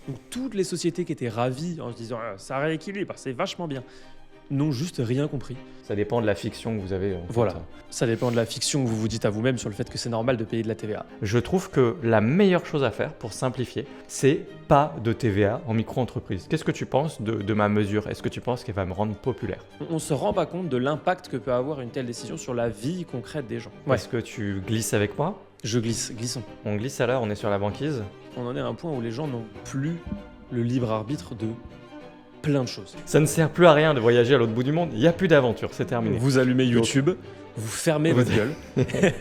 où toutes les sociétés qui étaient ravies en se disant ça rééquilibre, c'est vachement bien, n'ont juste rien compris. Ça dépend de la fiction que vous avez. Voilà. Ça dépend de la fiction que vous vous dites à vous-même sur le fait que c'est normal de payer de la TVA. Je trouve que la meilleure chose à faire pour simplifier, c'est pas de TVA en micro-entreprise. Qu'est-ce que tu penses de ma mesure? Est-ce que tu penses qu'elle va me rendre populaire? On se rend pas compte de l'impact que peut avoir une telle décision sur la vie concrète des gens. Ouais, Est-ce que tu glisses avec moi? je glisse, glissons. On glisse alors, on est sur la banquise. On en est à un point où les gens n'ont plus le libre arbitre de plein de choses. Ça ne sert plus à rien de voyager à l'autre bout du monde, il n'y a plus d'aventure, c'est terminé. Vous allumez YouTube, vous fermez votre gueule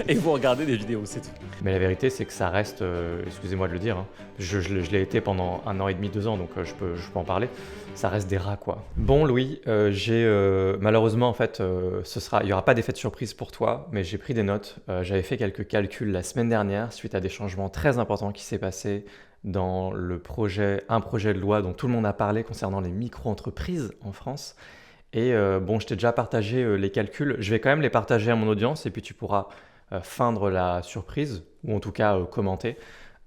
et vous regardez des vidéos, c'est tout. Mais la vérité, c'est que ça reste, excusez-moi de le dire, hein, je l'ai été pendant 1 an et demi, 2 ans, donc je peux en parler, ça reste des rats, quoi. Bon, Louis, j'ai malheureusement, en fait, il n'y aura pas d'effet de surprise pour toi, mais j'ai pris des notes. J'avais fait quelques calculs la semaine dernière suite à des changements très importants qui s'est passé dans un projet de loi dont tout le monde a parlé concernant les micro-entreprises en France. Et bon, je t'ai déjà partagé les calculs. Je vais quand même les partager à mon audience et puis tu pourras feindre la surprise ou en tout cas commenter.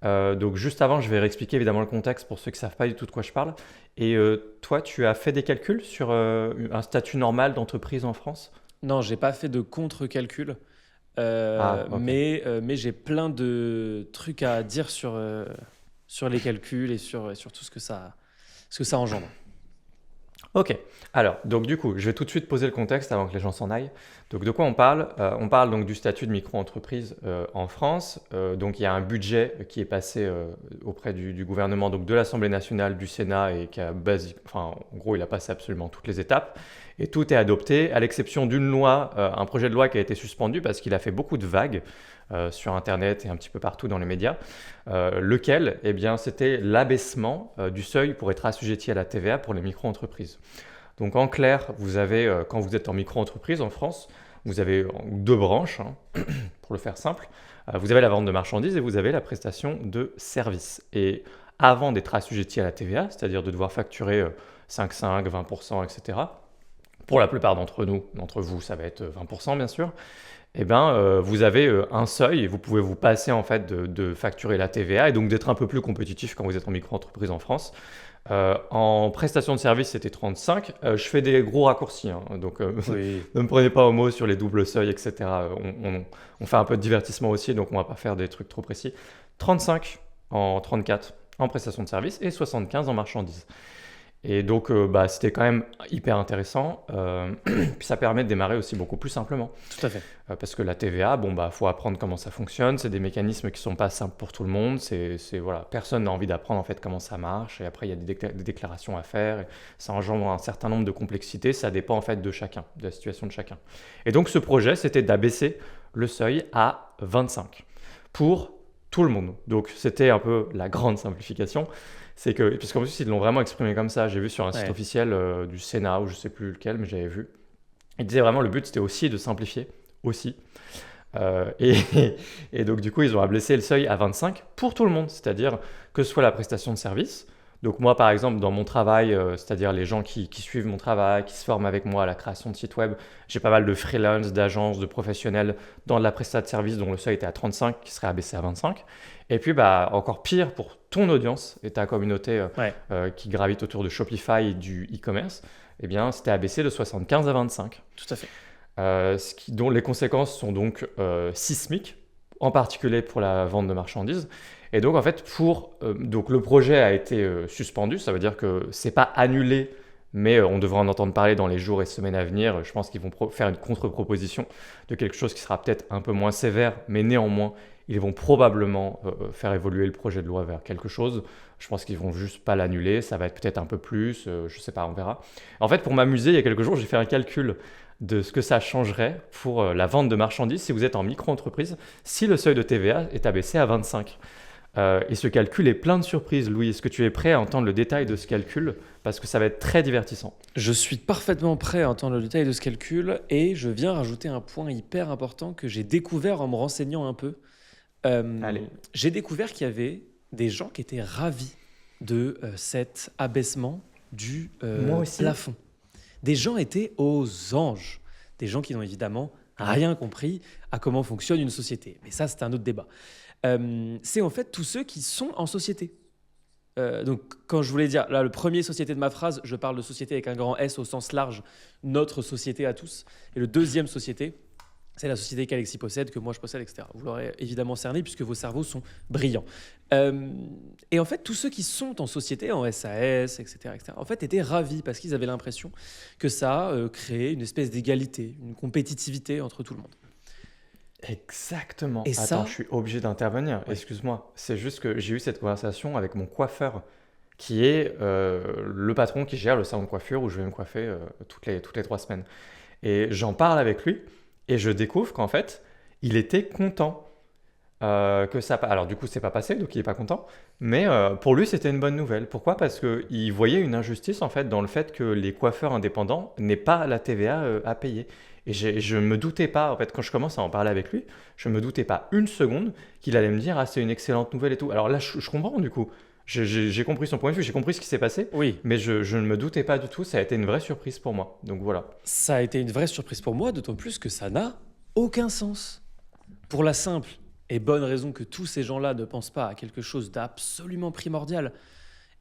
Donc juste avant, je vais réexpliquer évidemment le contexte pour ceux qui ne savent pas du tout de quoi je parle. Et toi, tu as fait des calculs sur un statut normal d'entreprise en France? Non, j'ai pas fait de contre-calcul, Ok. mais j'ai plein de trucs à dire sur les calculs et sur tout ce que ça engendre. Ok, alors, donc du coup, je vais tout de suite poser le contexte avant que les gens s'en aillent. Donc de quoi on parle? On parle donc du statut de micro-entreprise en France. Donc il y a un budget qui est passé auprès du gouvernement, donc de l'Assemblée nationale, du Sénat, et qui a en gros, il a passé absolument toutes les étapes. Et tout est adopté, à l'exception d'une loi, un projet de loi qui a été suspendu parce qu'il a fait beaucoup de vagues sur Internet et un petit peu partout dans les médias. Lequel, eh bien, c'était l'abaissement du seuil pour être assujetti à la TVA pour les micro-entreprises. Donc en clair, vous avez, quand vous êtes en micro-entreprise en France, vous avez 2 branches, hein, pour le faire simple. Vous avez la vente de marchandises et vous avez la prestation de services. Et avant d'être assujetti à la TVA, c'est-à-dire de devoir facturer 5,5, 20%, etc., pour la plupart d'entre vous, ça va être 20% bien sûr, eh ben, vous avez un seuil et vous pouvez vous passer en fait de facturer la TVA et donc d'être un peu plus compétitif quand vous êtes en micro-entreprise en France. En prestation de service, c'était 35. Je fais des gros raccourcis, hein, donc Oui. ne me prenez pas au mot sur les doubles seuils, etc. On fait un peu de divertissement aussi, donc on va pas faire des trucs trop précis. 35 en 34 en prestation de service et 75 en marchandises. Et donc, c'était quand même hyper intéressant. Puis ça permet de démarrer aussi beaucoup plus simplement. Tout à fait. Parce que la TVA, faut apprendre comment ça fonctionne. C'est des mécanismes qui sont pas simples pour tout le monde. Voilà, personne n'a envie d'apprendre en fait comment ça marche. Et après, il y a des déclarations à faire. Et ça engendre un certain nombre de complexités. Ça dépend en fait de chacun, de la situation de chacun. Et donc, ce projet, c'était d'abaisser le seuil à 25 pour tout le monde. Donc, c'était un peu la grande simplification. C'est que, puisqu'en plus, ils l'ont vraiment exprimé comme ça. J'ai vu sur un site officiel du Sénat, ou je sais plus lequel, mais j'avais vu. Ils disaient vraiment le but, c'était aussi de simplifier, aussi. Et donc, du coup, ils ont abaissé le seuil à 25 pour tout le monde, c'est-à-dire que ce soit la prestation de service. Donc, moi, par exemple, dans mon travail, c'est-à-dire les gens qui suivent mon travail, qui se forment avec moi à la création de sites web, j'ai pas mal de freelance, d'agences, de professionnels dans la prestation de service dont le seuil était à 35, qui serait abaissé à 25. Et puis, encore pire pour ton audience et ta communauté qui gravite autour de Shopify et du e-commerce, eh bien, c'était abaissé de 75 à 25. Tout à fait. Dont les conséquences sont donc sismiques, en particulier pour la vente de marchandises. Et donc, en fait, donc le projet a été suspendu, ça veut dire que c'est pas annulé, mais on devrait en entendre parler dans les jours et semaines à venir. Je pense qu'ils vont faire une contre-proposition de quelque chose qui sera peut-être un peu moins sévère, mais néanmoins, ils vont probablement faire évoluer le projet de loi vers quelque chose. Je pense qu'ils vont juste pas l'annuler, ça va être peut-être un peu plus, je sais pas, on verra. En fait, pour m'amuser, il y a quelques jours, j'ai fait un calcul de ce que ça changerait pour la vente de marchandises si vous êtes en micro-entreprise, si le seuil de TVA est abaissé à 25. Et ce calcul est plein de surprises. Louis, est-ce que tu es prêt à entendre le détail de ce calcul? Parce que ça va être très divertissant. Je suis parfaitement prêt à entendre le détail de ce calcul et je viens rajouter un point hyper important que j'ai découvert en me renseignant un peu. Allez. J'ai découvert qu'il y avait des gens qui étaient ravis de cet abaissement du Moi aussi. plafond. Des gens étaient aux anges. Des gens qui n'ont évidemment rien compris à comment fonctionne une société. Mais ça, c'est un autre débat. C'est en fait tous ceux qui sont en société. Donc, quand je voulais dire, là, le premier société de ma phrase, je parle de société avec un grand S au sens large, notre société à tous. Et le deuxième société, c'est la société qu'Alexis possède, que moi je possède, etc. Vous l'aurez évidemment cerné puisque vos cerveaux sont brillants. Euh, et en fait, tous ceux qui sont en société, en SAS, etc., en fait, étaient ravis parce qu'ils avaient l'impression que ça créait une espèce d'égalité, une compétitivité entre tout le monde. Exactement. Et Attends, ça, je suis obligé d'intervenir. oui, Excuse-moi. C'est juste que j'ai eu cette conversation avec mon coiffeur, qui est le patron qui gère le salon de coiffure où je vais me coiffer toutes les 3 semaines. Et j'en parle avec lui et je découvre qu'en fait, il était content que ça. Alors du coup, c'est pas passé, donc il est pas content. Mais pour lui, c'était une bonne nouvelle. Pourquoi? Parce qu'il voyait une injustice en fait dans le fait que les coiffeurs indépendants n'aient pas la TVA à payer. Et je ne me doutais pas, en fait, quand je commence à en parler avec lui, je ne me doutais pas une seconde qu'il allait me dire, ah, c'est une excellente nouvelle et tout. Alors là, je comprends du coup. J'ai compris son point de vue, j'ai compris ce qui s'est passé, oui, mais je ne me doutais pas du tout. Ça a été une vraie surprise pour moi. Donc voilà. ça a été une vraie surprise pour moi, d'autant plus que ça n'a aucun sens. Pour la simple et bonne raison que tous ces gens-là ne pensent pas à quelque chose d'absolument primordial.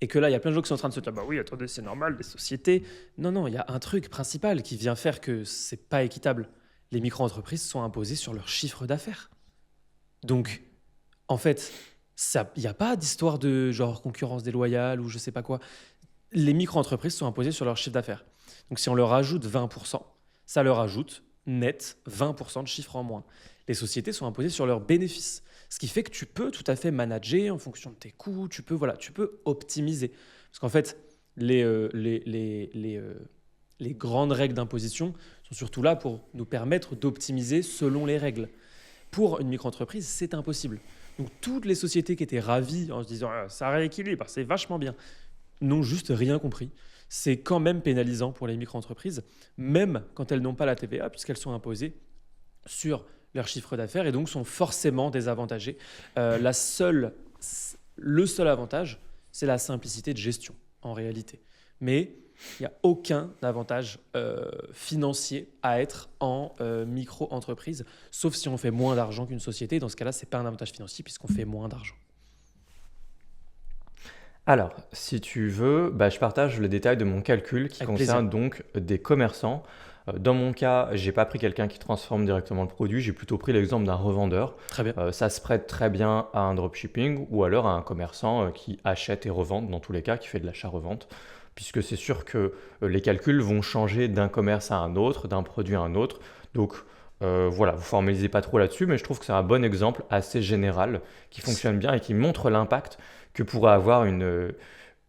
Et que là, il y a plein de gens qui sont en train de se dire, bah oui, attendez, c'est normal, les sociétés. Non, non, il y a un truc principal qui vient faire que c'est pas équitable. Les micro-entreprises sont imposées sur leur chiffre d'affaires. Donc, en fait, il n'y a pas d'histoire de genre concurrence déloyale ou je sais pas quoi. Les micro-entreprises sont imposées sur leur chiffre d'affaires. Donc, si on leur ajoute 20%, ça leur ajoute net 20% de chiffre en moins. Les sociétés sont imposées sur leurs bénéfices. Ce qui fait que tu peux tout à fait manager en fonction de tes coûts, tu peux optimiser. Parce qu'en fait, les grandes règles d'imposition sont surtout là pour nous permettre d'optimiser selon les règles. Pour une micro-entreprise, c'est impossible. Donc toutes les sociétés qui étaient ravies en se disant ah, ça rééquilibre, c'est vachement bien, n'ont juste rien compris. C'est quand même pénalisant pour les micro-entreprises, même quand elles n'ont pas la TVA, puisqu'elles sont imposées sur leur chiffre d'affaires et donc sont forcément désavantagées. Le seul avantage, c'est la simplicité de gestion, en réalité. Mais il n'y a aucun avantage financier à être en micro-entreprise, sauf si on fait moins d'argent qu'une société. Dans ce cas-là, ce n'est pas un avantage financier puisqu'on fait moins d'argent. Alors, si tu veux, bah, je partage le détail de mon calcul qui Avec plaisir. concerne donc des commerçants. Dans mon cas, j'ai pas pris quelqu'un qui transforme directement le produit, j'ai plutôt pris l'exemple d'un revendeur. Très bien. Ça se prête très bien à un dropshipping ou alors à un commerçant qui achète et revend, dans tous les cas, qui fait de l'achat-revente, puisque c'est sûr que les calculs vont changer d'un commerce à un autre, d'un produit à un autre. Donc voilà, vous ne formalisez pas trop là-dessus, mais je trouve que c'est un bon exemple assez général qui fonctionne bien et qui montre l'impact que pourrait avoir une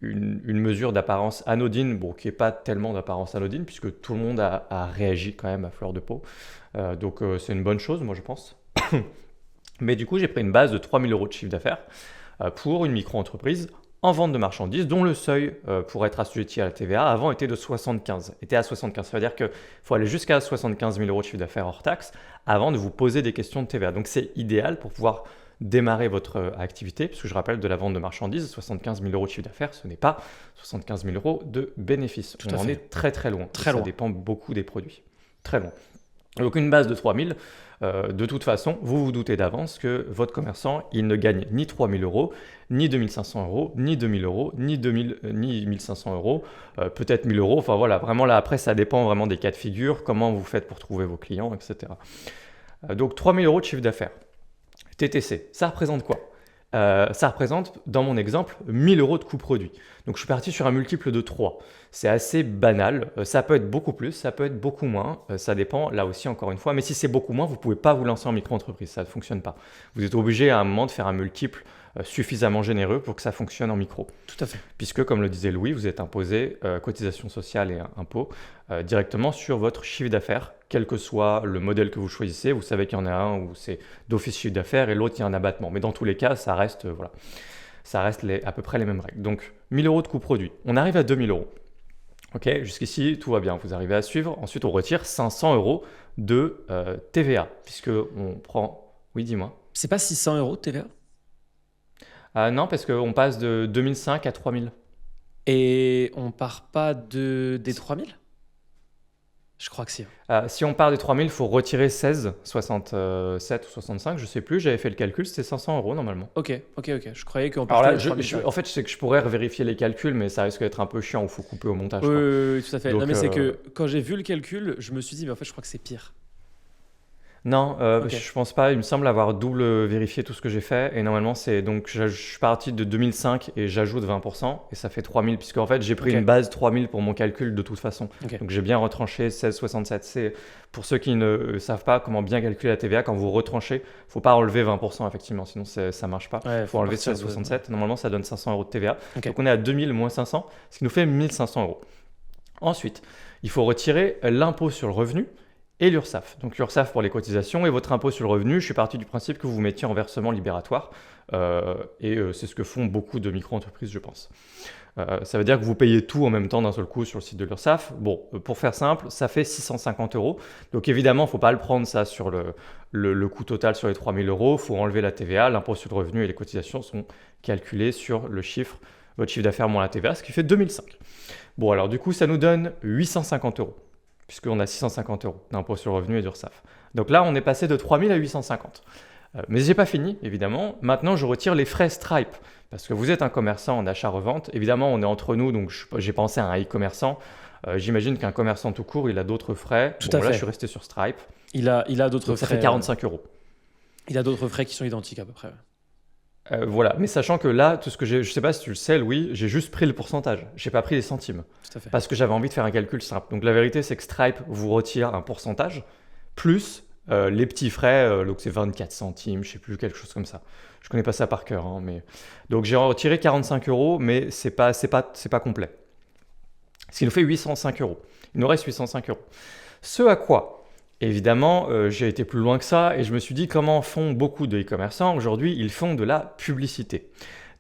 mesure d'apparence anodine, bon, qui n'est pas tellement d'apparence anodine, puisque tout le monde a réagi quand même à fleur de peau. Donc c'est une bonne chose, moi je pense. Mais du coup, j'ai pris une base de 3 000 euros de chiffre d'affaires pour une micro-entreprise en vente de marchandises, dont le seuil pour être assujetti à la TVA avant était de 75. Était à 75. Ça veut dire qu'il faut aller jusqu'à 75 000 euros de chiffre d'affaires hors taxe avant de vous poser des questions de TVA. Donc c'est idéal pour pouvoir démarrer votre activité, puisque je rappelle, de la vente de marchandises, 75 000 euros de chiffre d'affaires, ce n'est pas 75 000 euros de bénéfice. Tout On à en fait. est très très loin. Très Ça loin. dépend beaucoup des produits. Très loin. Donc une base de 3 000, de toute façon, vous vous doutez d'avance que votre commerçant, il ne gagne ni 3 000 euros, ni 2 500 euros, ni 2 000 euros, ni 1 500 euros, peut-être 1 000 euros. Enfin voilà, vraiment là, après, ça dépend vraiment des cas de figure, comment vous faites pour trouver vos clients, etc. Donc 3 000 euros de chiffre d'affaires. TTC, ça représente quoi? Ça représente, dans mon exemple, 1 000 euros de coût produit. Donc je suis parti sur un multiple de 3. C'est assez banal. Ça peut être beaucoup plus, ça peut être beaucoup moins. Ça dépend, là aussi, encore une fois. Mais si c'est beaucoup moins, vous ne pouvez pas vous lancer en micro-entreprise. Ça ne fonctionne pas. Vous êtes obligé à un moment de faire un multiple suffisamment généreux pour que ça fonctionne en micro. Tout à fait. Puisque, comme le disait Louis, vous êtes imposé cotisation sociale et impôts directement sur votre chiffre d'affaires, quel que soit le modèle que vous choisissez. Vous savez qu'il y en a un où c'est d'office chiffre d'affaires et l'autre, il y a un abattement. Mais dans tous les cas, ça reste, voilà, ça reste à peu près les mêmes règles. Donc, 1 000 euros de coût produit. On arrive à 2 000 euros. Ok, jusqu'ici, tout va bien. Vous arrivez à suivre. Ensuite, on retire 500 euros de TVA, puisque on prend... Oui, dis-moi. C'est pas 600 euros de TVA? Non, parce qu'on passe de 2005 à 3000. Et on part pas des 3000? Je crois que si. Si on part des 3000, il faut retirer 16, 67 ou 65, je sais plus, j'avais fait le calcul, c'était 500 euros normalement. Ok. Je croyais qu'on Alors partait là, de 3000 en fait, je sais que je pourrais vérifier les calculs, mais ça risque d'être un peu chiant, il faut couper au montage, quoi. Oui, tout à fait. Donc, Non, mais c'est que quand j'ai vu le calcul, je me suis dit, mais en fait, je crois que c'est pire. Non, Ok. je pense pas. Il me semble avoir double vérifié tout ce que j'ai fait. Et normalement, c'est donc je suis parti de 2005 et j'ajoute 20%. Et ça fait 3000, puisque en fait, j'ai pris Ok. une base 3000 pour mon calcul de toute façon. Ok. Donc j'ai bien retranché 16,67. C'est pour ceux qui ne savent pas comment bien calculer la TVA, quand vous retranchez, faut pas enlever 20%, effectivement, sinon ça marche pas. Ouais, Il faut enlever partir de- 16,67. Normalement, ça donne 500 euros de TVA. Ok. Donc on est à 2000 moins 500, ce qui nous fait 1500 euros. Ensuite, il faut retirer l'impôt sur le revenu et l'URSSAF. Donc l'URSSAF pour les cotisations et votre impôt sur le revenu, je suis parti du principe que vous mettiez en versement libératoire. C'est ce que font beaucoup de micro-entreprises, je pense. Ça veut dire que vous payez tout en même temps d'un seul coup sur le site de l'URSSAF. Bon, pour faire simple, ça fait 650 euros. Donc évidemment, il ne faut pas le prendre ça sur le coût total sur les 3000 euros. Il faut enlever la TVA, l'impôt sur le revenu et les cotisations sont calculées sur le chiffre, votre chiffre d'affaires moins la TVA, ce qui fait 2005. Bon, alors du coup, ça nous donne 850 euros, puisqu'on a 650 euros d'impôt sur le revenu et d'URSSAF. Donc là, on est passé de 3000 à 850. Mais je n'ai pas fini, évidemment. Maintenant, je retire les frais Stripe, parce que vous êtes un commerçant en achat-revente. Évidemment, on est entre nous, donc j'ai pensé à un e-commerçant. J'imagine qu'un commerçant tout court, il a d'autres frais. Tout Bon, à là, fait. je suis resté sur Stripe. Il a d'autres Donc ça frais. fait 45 euros. Il a d'autres frais qui sont identiques à peu près. Voilà, mais sachant que là, tout ce que je sais pas si tu le sais, Louis, j'ai juste pris le pourcentage. J'ai pas pris les centimes. Tout à fait. Parce que j'avais envie de faire un calcul simple. Donc la vérité, c'est que Stripe vous retire un pourcentage, plus les petits frais, donc c'est 24 centimes, je sais plus, quelque chose comme ça. Je connais pas ça par cœur, hein, mais... Donc j'ai retiré 45 euros, mais c'est pas complet. Ce qui nous fait 805 euros. Il nous reste 805 euros. Ce à quoi, évidemment, j'ai été plus loin que ça et je me suis dit comment font beaucoup de e-commerçants aujourd'hui, ils font de la publicité.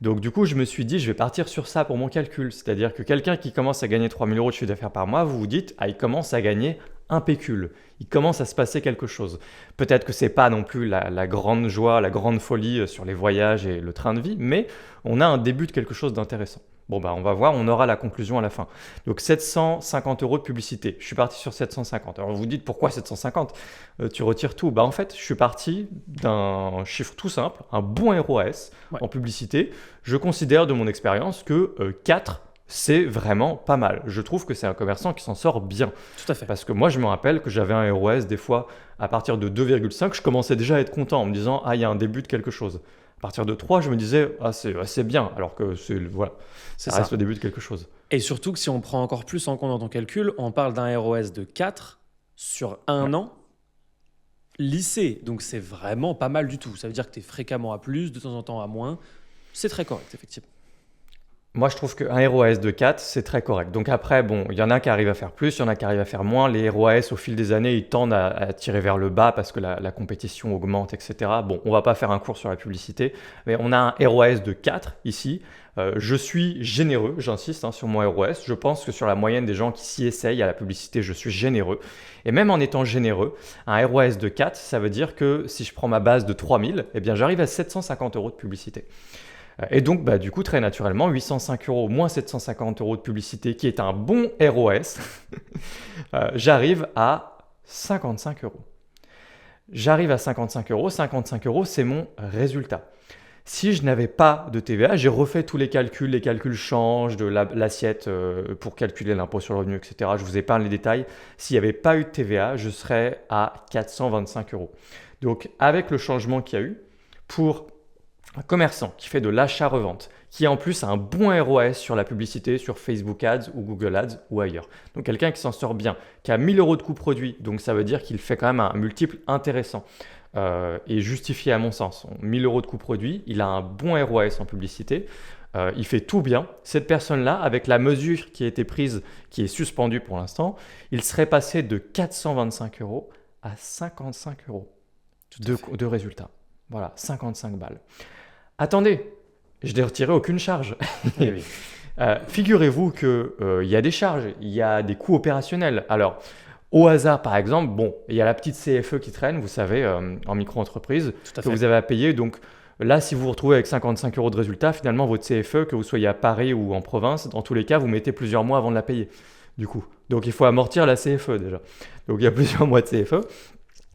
Donc du coup, je me suis dit, je vais partir sur ça pour mon calcul. C'est-à-dire que quelqu'un qui commence à gagner 3000 euros de chiffre d'affaires par mois, vous vous dites, ah, il commence à gagner un pécule. Il commence à se passer quelque chose. Peut-être que c'est pas non plus la grande joie, la grande folie sur les voyages et le train de vie, mais on a un début de quelque chose d'intéressant. Bon, bah, on va voir, on aura la conclusion à la fin. Donc 750 euros de publicité. Je suis parti sur 750. Alors vous vous dites, pourquoi 750 ? Tu retires tout. Bah, en fait, je suis parti d'un chiffre tout simple, un bon ROAS en publicité. Je considère de mon expérience que 4, c'est vraiment pas mal. Je trouve que c'est un commerçant qui s'en sort bien. Tout à fait. Parce que moi, je me rappelle que j'avais un ROAS des fois à partir de 2,5, je commençais déjà à être content en me disant, ah, il y a un début de quelque chose. À partir de 3, je me disais, ah, c'est bien, alors que voilà, ça reste le début de quelque chose. Et surtout que si on prend encore plus en compte dans ton calcul, on parle d'un ROS de 4 sur un an lycée. Donc c'est vraiment pas mal du tout. Ça veut dire que tu es fréquemment à plus, de temps en temps à moins. C'est très correct, effectivement. Moi, je trouve qu'un ROAS de 4, c'est très correct. Donc après, bon, il y en a qui arrivent à faire plus, il y en a qui arrivent à faire moins. Les ROAS, au fil des années, ils tendent à tirer vers le bas parce que la compétition augmente, etc. Bon, on va pas faire un cours sur la publicité, mais on a un ROAS de 4 ici. Je suis généreux, j'insiste sur mon ROAS. Je pense que sur la moyenne des gens qui s'y essayent à la publicité, je suis généreux. Et même en étant généreux, un ROAS de 4, ça veut dire que si je prends ma base de 3000, eh bien, j'arrive à 750 euros de publicité. Et donc, bah, du coup, très naturellement, 805 euros moins 750 euros de publicité, qui est un bon ROS, j'arrive à 55 euros. J'arrive à 55 euros. 55 euros, c'est mon résultat. Si je n'avais pas de TVA, j'ai refait tous les calculs changent de l'assiette pour calculer l'impôt sur le revenu, etc. Je vous épargne les détails. S'il n'y avait pas eu de TVA, je serais à 425 euros. Donc, avec le changement qu'il y a eu, pour un commerçant qui fait de l'achat-revente, qui en plus a un bon ROAS sur la publicité, sur Facebook Ads ou Google Ads ou ailleurs. Donc quelqu'un qui s'en sort bien, qui a 1000 euros de coût produit, donc ça veut dire qu'il fait quand même un multiple intéressant et justifié à mon sens. 1000 euros de coût produit, il a un bon ROAS en publicité, il fait tout bien. Cette personne-là, avec la mesure qui a été prise, qui est suspendue pour l'instant, il serait passé de 425 euros à 55 euros de résultat. Voilà, 55 balles. Attendez, je n'ai retiré aucune charge. Oui. Figurez-vous qu'il y a des charges, il y a des coûts opérationnels. Alors, au hasard, par exemple, bon, il y a la petite CFE qui traîne, vous savez, en micro-entreprise, que vous avez à payer. Donc là, si vous vous retrouvez avec 55 euros de résultat, finalement, votre CFE, que vous soyez à Paris ou en province, dans tous les cas, vous mettez plusieurs mois avant de la payer. du coup. Donc il faut amortir la CFE déjà. Donc il y a plusieurs mois de CFE.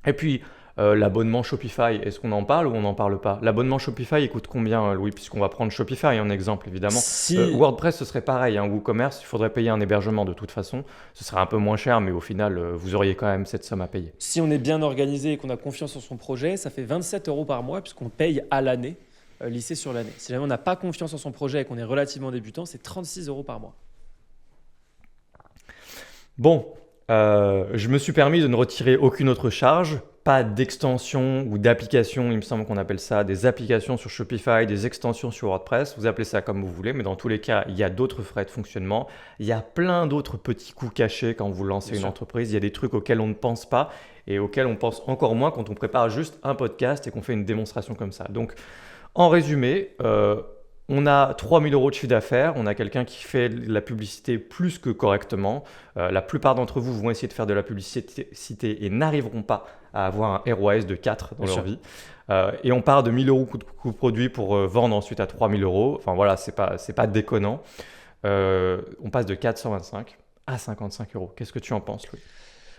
Et puis l'abonnement Shopify, est-ce qu'on en parle ou on n'en parle pas? L'abonnement Shopify, il coûte combien, Louis? Puisqu'on va prendre Shopify en exemple, évidemment. Si, WordPress, ce serait pareil, hein, WooCommerce, il faudrait payer un hébergement de toute façon. Ce serait un peu moins cher, mais au final, vous auriez quand même cette somme à payer. si on est bien organisé et qu'on a confiance en son projet, ça fait 27 euros par mois puisqu'on paye à l'année, lycée sur l'année. Si jamais on n'a pas confiance en son projet et qu'on est relativement débutant, c'est 36 euros par mois. Bon, je me suis permis de ne retirer aucune autre charge, pas d'extension ou d'application, il me semble qu'on appelle ça des applications sur Shopify, des extensions sur WordPress, vous appelez ça comme vous voulez, mais dans tous les cas, il y a d'autres frais de fonctionnement, il y a plein d'autres petits coûts cachés quand vous lancez Bien une sûr. entreprise, il y a des trucs auxquels on ne pense pas et auxquels on pense encore moins quand on prépare juste un podcast et qu'on fait une démonstration comme ça. Donc, en résumé, on a 3 000 euros de chiffre d'affaires, on a quelqu'un qui fait de la publicité plus que correctement. La plupart d'entre vous vont essayer de faire de la publicité et n'arriveront pas à avoir un ROAS de 4 dans Bien leur sûr. vie. Et on part de 1 000 euros coût de produit pour vendre ensuite à 3 000 euros. Enfin voilà, c'est pas déconnant. On passe de 425 à 55 euros. Qu'est-ce que tu en penses, Louis?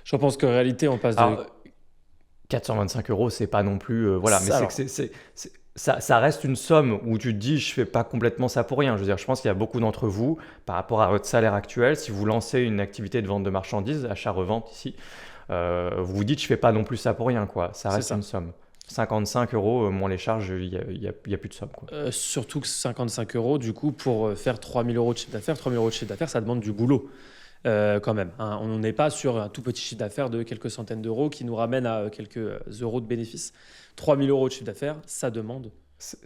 Je pense qu'en réalité, on passe de... Alors, 425 euros, c'est pas non plus. Voilà, mais Ça, c'est alors, que ça reste une somme où tu te dis, je fais pas complètement ça pour rien. Je veux dire, je pense qu'il y a beaucoup d'entre vous, par rapport à votre salaire actuel, si vous lancez une activité de vente de marchandises, achat-revente ici, vous vous dites, je fais pas non plus ça pour rien, quoi. Ça c'est reste ça. une somme. 55 euros, moins les charges, il y a plus de somme, quoi. Surtout que 55 euros, du coup, pour faire 3 000 euros de chiffre d'affaires, 3 000 euros de chiffre d'affaires, ça demande du boulot. Quand même, hein. On n'est pas sur un tout petit chiffre d'affaires de quelques centaines d'euros qui nous ramène à quelques euros de bénéfices. 3 000 euros de chiffre d'affaires, ça demande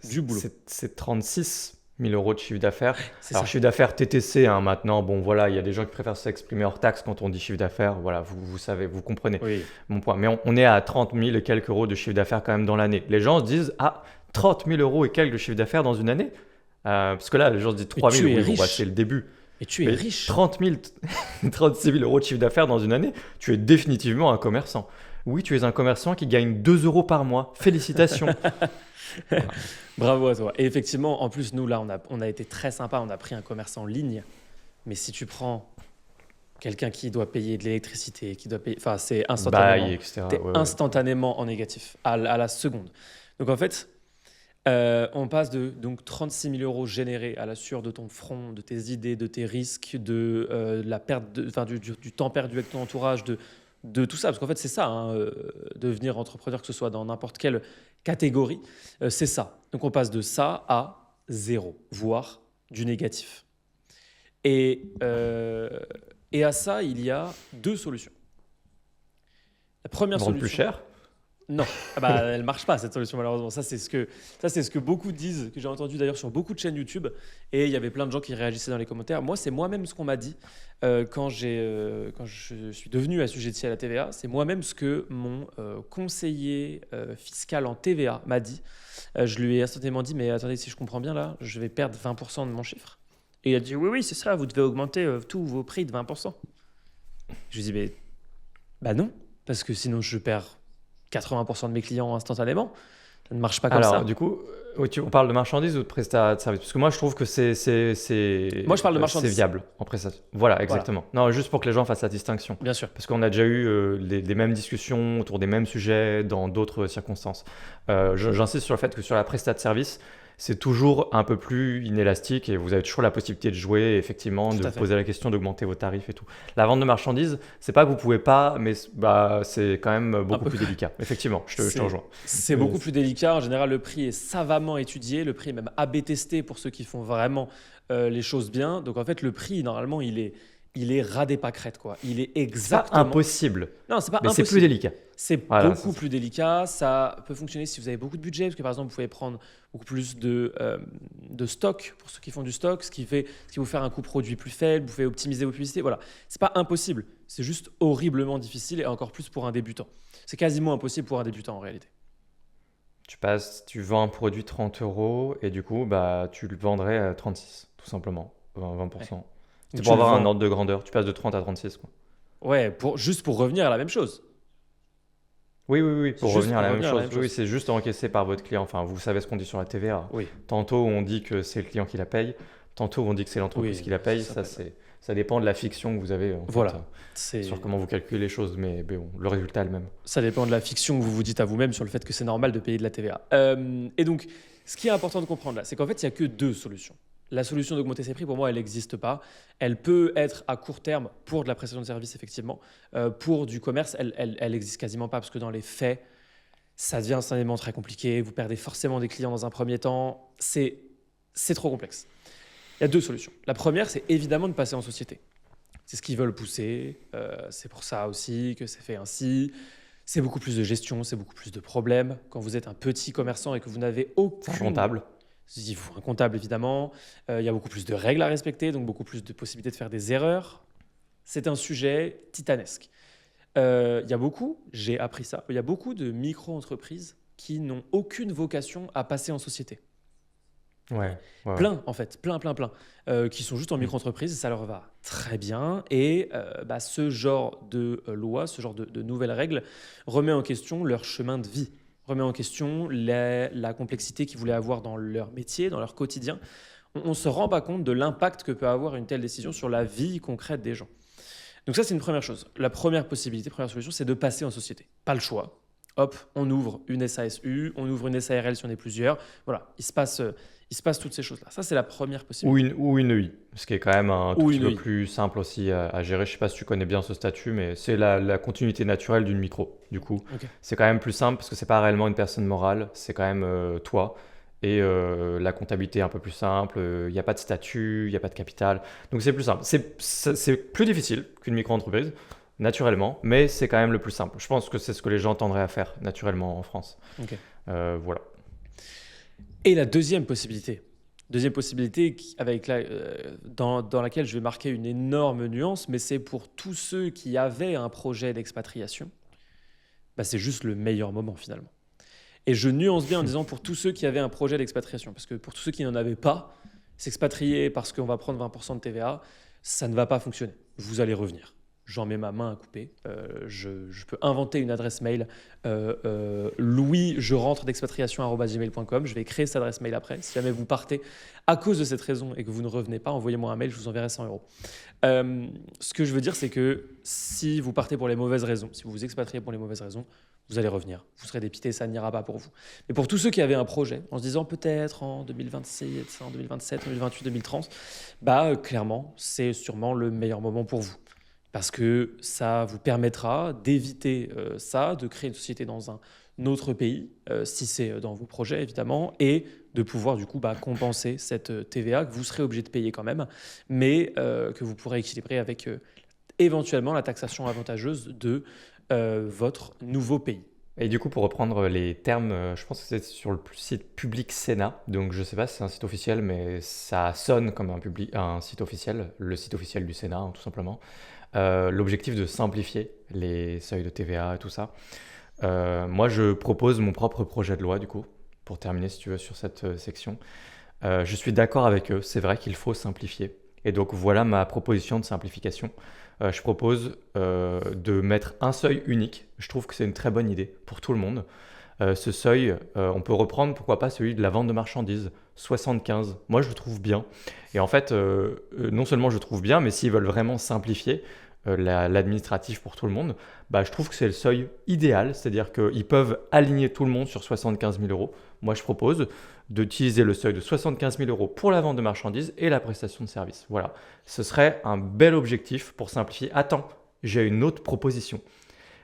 du boulot. C'est 36 000 euros de chiffre d'affaires. C'est Alors, ça. chiffre d'affaires TTC, hein, maintenant, bon, voilà, il y a des gens qui préfèrent s'exprimer hors taxe quand on dit chiffre d'affaires. Voilà, vous savez, vous comprenez Oui. mon point. Mais on est à 30 000 et quelques euros de chiffre d'affaires quand même dans l'année. Les gens se disent, ah, 30 000 euros et quelques de chiffre d'affaires dans une année? Parce que là, les gens se disent 3 000, tu es oui, bon, bah, riche. c'est le début. Et tu es Mais riche. 30 000, 36 000 euros de chiffre d'affaires dans une année, tu es définitivement un commerçant. Oui, tu es un commerçant qui gagne 2 euros par mois. Félicitations. Voilà. Bravo à toi. Et effectivement, en plus, nous, là, on a été très sympa. On a pris un commerce en ligne. Mais si tu prends quelqu'un qui doit payer de l'électricité, qui doit payer... Enfin, c'est instantanément. Bail, etc. T'es Ouais, ouais. instantanément en négatif, à la seconde. Donc, en fait, on passe de donc, 36 000 euros générés à la sueur de ton front, de tes idées, de tes risques, de la perte du temps perdu avec ton entourage, de tout ça. Parce qu'en fait, c'est ça, hein, devenir entrepreneur, que ce soit dans n'importe quelle catégorie, c'est ça. Donc, on passe de ça à zéro, voire du négatif. Et à ça, il y a deux solutions. La première Vendre solution... plus cher? Non, ah bah, elle marche pas cette solution malheureusement. Ça c'est ce que beaucoup disent, que j'ai entendu d'ailleurs sur beaucoup de chaînes YouTube. Et il y avait plein de gens qui réagissaient dans les commentaires. Moi, c'est moi-même ce qu'on m'a dit quand je suis devenu assujetti à la TVA. C'est moi-même ce que mon conseiller fiscal en TVA m'a dit. Je lui ai instantanément dit, mais attendez, si je comprends bien là, je vais perdre 20% de mon chiffre. Et il a dit, oui, oui, c'est ça, vous devez augmenter tous vos prix de 20%. Je lui ai dit, mais bah non, parce que sinon je perds 80% de mes clients instantanément. Ça ne marche pas comme Alors, ça. du coup, on parle de marchandises ou de prestat de service? Parce que moi, je trouve que c'est Moi, je parle de c'est marchandises. viable en prestation. Voilà, exactement. Non, juste pour que les gens fassent la distinction. Bien sûr. Parce qu'on a déjà eu les mêmes discussions autour des mêmes sujets dans d'autres circonstances. J'insiste sur le fait que sur la prestat de service, c'est toujours un peu plus inélastique et vous avez toujours la possibilité de jouer, effectivement, Tout de à vous fait. poser la question d'augmenter vos tarifs et tout. La vente de marchandises, c'est pas que vous pouvez pas, mais c'est quand même beaucoup peu. plus délicat. Effectivement, je te rejoins. C'est beaucoup plus délicat. En général, le prix est savamment étudié. Le prix est même A/B testé pour ceux qui font vraiment les choses bien. Donc en fait, le prix, normalement, il est ras des pâquerettes, quoi. Il est C'est pas exactement... impossible, Non, c'est pas mais c'est impossible. plus délicat. C'est Voilà, beaucoup c'est ça. plus délicat. Ça peut fonctionner si vous avez beaucoup de budget, parce que par exemple, vous pouvez prendre beaucoup plus de stock pour ceux qui font du stock, ce qui vous fait un coût produit plus faible, vous pouvez optimiser vos publicités. Voilà, c'est pas impossible. C'est juste horriblement difficile et encore plus pour un débutant. C'est quasiment impossible pour un débutant en réalité. Tu vends un produit 30 euros et du coup, tu le vendrais à 36, tout simplement, 20%. Ouais. C'est Donc pour tu le avoir un vends. ordre de grandeur. Tu passes de 30 à 36, quoi. Ouais, juste pour revenir à la même chose. Oui, oui, oui, pour juste revenir à pour la même revenir à la chose. même Oui, chose. c'est juste encaissé par votre client. Enfin, vous savez ce qu'on dit sur la TVA. Oui. Tantôt, on dit que c'est le client qui la paye. Tantôt, on dit que c'est l'entreprise Oui, qui la paye. ça Ça dépend de la fiction que vous avez voilà. sur comment vous calculez les choses. Mais bon, le résultat est le même. Ça dépend de la fiction que vous vous dites à vous-même sur le fait que c'est normal de payer de la TVA. Et donc, ce qui est important de comprendre là, c'est qu'en fait, il n'y a que deux solutions. La solution d'augmenter ses prix, pour moi, elle n'existe pas. Elle peut être à court terme pour de la prestation de service, effectivement. Pour du commerce, elle n'existe quasiment pas parce que dans les faits, ça devient instantanément très compliqué. Vous perdez forcément des clients dans un premier temps. C'est trop complexe. Il y a deux solutions. La première, c'est évidemment de passer en société. C'est ce qu'ils veulent pousser. C'est pour ça aussi que c'est fait ainsi. C'est beaucoup plus de gestion, c'est beaucoup plus de problèmes. Quand vous êtes un petit commerçant et que vous n'avez C'est aucune... rentable. Il faut un comptable, évidemment. Il y a beaucoup plus de règles à respecter, donc beaucoup plus de possibilités de faire des erreurs. C'est un sujet titanesque. Il y a beaucoup, j'ai appris ça, il y a beaucoup de micro-entreprises qui n'ont aucune vocation à passer en société. Ouais. Plein, en fait, plein, qui sont juste en micro-entreprise, ça leur va très bien. Et ce genre de loi, ce genre de nouvelles règles remet en question leur chemin de vie, remet en question la complexité qu'ils voulaient avoir dans leur métier, dans leur quotidien. On ne se rend pas compte de l'impact que peut avoir une telle décision sur la vie concrète des gens. Donc ça, c'est une première chose. La première possibilité, première solution, c'est de passer en société. Pas le choix. Hop, on ouvre une SASU, on ouvre une SARL si on est plusieurs. Voilà, il se passe toutes ces choses-là. Ça, c'est la première possibilité. Ou une EI, ce qui est quand même un tout Ou petit une peu EI. plus simple aussi à gérer. Je ne sais pas si tu connais bien ce statut, mais c'est la continuité naturelle d'une micro. Du coup, Ok. c'est quand même plus simple parce que c'est pas réellement une personne morale, c'est quand même toi. Et la comptabilité est un peu plus simple, il n'y a pas de statut, il n'y a pas de capital. Donc c'est plus simple. C'est plus difficile qu'une micro-entreprise, naturellement, mais c'est quand même le plus simple. Je pense que c'est ce que les gens tendraient à faire naturellement en France. Ok. Voilà. Et la deuxième possibilité dans laquelle je vais marquer une énorme nuance, mais c'est pour tous ceux qui avaient un projet d'expatriation, c'est juste le meilleur moment finalement. Et je nuance bien en disant pour tous ceux qui avaient un projet d'expatriation, parce que pour tous ceux qui n'en avaient pas, s'expatrier parce qu'on va prendre 20% de TVA, ça ne va pas fonctionner. Vous allez revenir. J'en mets ma main à couper. Je peux inventer une adresse mail. Louis, je rentre d'expatriation@gmail.com. Je vais créer cette adresse mail après. Si jamais vous partez à cause de cette raison et que vous ne revenez pas, envoyez-moi un mail, je vous enverrai 100 euros. Ce que je veux dire, c'est que si vous partez pour les mauvaises raisons, si vous vous expatriez pour les mauvaises raisons, vous allez revenir. Vous serez dépité, ça n'ira pas pour vous. Mais pour tous ceux qui avaient un projet, en se disant peut-être en 2026, en 2027, 2028, 2030, clairement, c'est sûrement le meilleur moment pour vous. Parce que ça vous permettra d'éviter ça, de créer une société dans un autre pays, si c'est dans vos projets évidemment, et de pouvoir du coup compenser cette TVA que vous serez obligé de payer quand même, mais que vous pourrez équilibrer avec éventuellement la taxation avantageuse de votre nouveau pays. Et du coup, pour reprendre les termes, je pense que c'est sur le site Public Sénat. Donc, je ne sais pas si c'est un site officiel, mais ça sonne comme un site officiel, le site officiel du Sénat, hein, tout simplement. L'objectif de simplifier les seuils de TVA et tout ça. Moi, je propose mon propre projet de loi, du coup, pour terminer, si tu veux, sur cette section. Je suis d'accord avec eux, c'est vrai qu'il faut simplifier. Et donc, voilà ma proposition de simplification. Je propose de mettre un seuil unique. Je trouve que c'est une très bonne idée pour tout le monde. Ce seuil, on peut reprendre, pourquoi pas, celui de la vente de marchandises, 75. Moi, je le trouve bien. Et en fait, non seulement je le trouve bien, mais s'ils veulent vraiment simplifier l'administratif pour tout le monde, je trouve que c'est le seuil idéal. C'est-à-dire qu'ils peuvent aligner tout le monde sur 75 000 euros. Moi, je propose d'utiliser le seuil de 75 000 euros pour la vente de marchandises et la prestation de services. Voilà, ce serait un bel objectif pour simplifier. Attends, j'ai une autre proposition.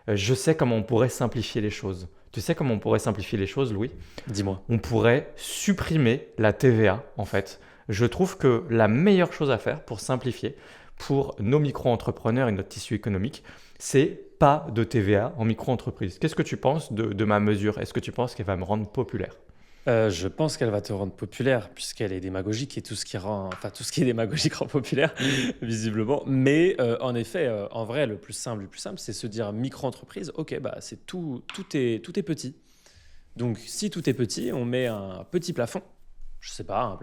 Je sais comment on pourrait simplifier les choses. Tu sais comment on pourrait simplifier les choses, Louis ? Dis-moi. On pourrait supprimer la TVA, en fait. Je trouve que la meilleure chose à faire pour simplifier, pour nos micro-entrepreneurs et notre tissu économique, c'est pas de TVA en micro-entreprise. Qu'est-ce que tu penses de ma mesure ? Est-ce que tu penses qu'elle va me rendre populaire ? Je pense qu'elle va te rendre populaire puisqu'elle est démagogique et tout ce qui est démagogique rend populaire, visiblement. Mais en effet, en vrai, le plus simple, c'est se dire micro-entreprise. Ok, c'est tout est petit. Donc, si tout est petit, on met un petit plafond. Je sais pas,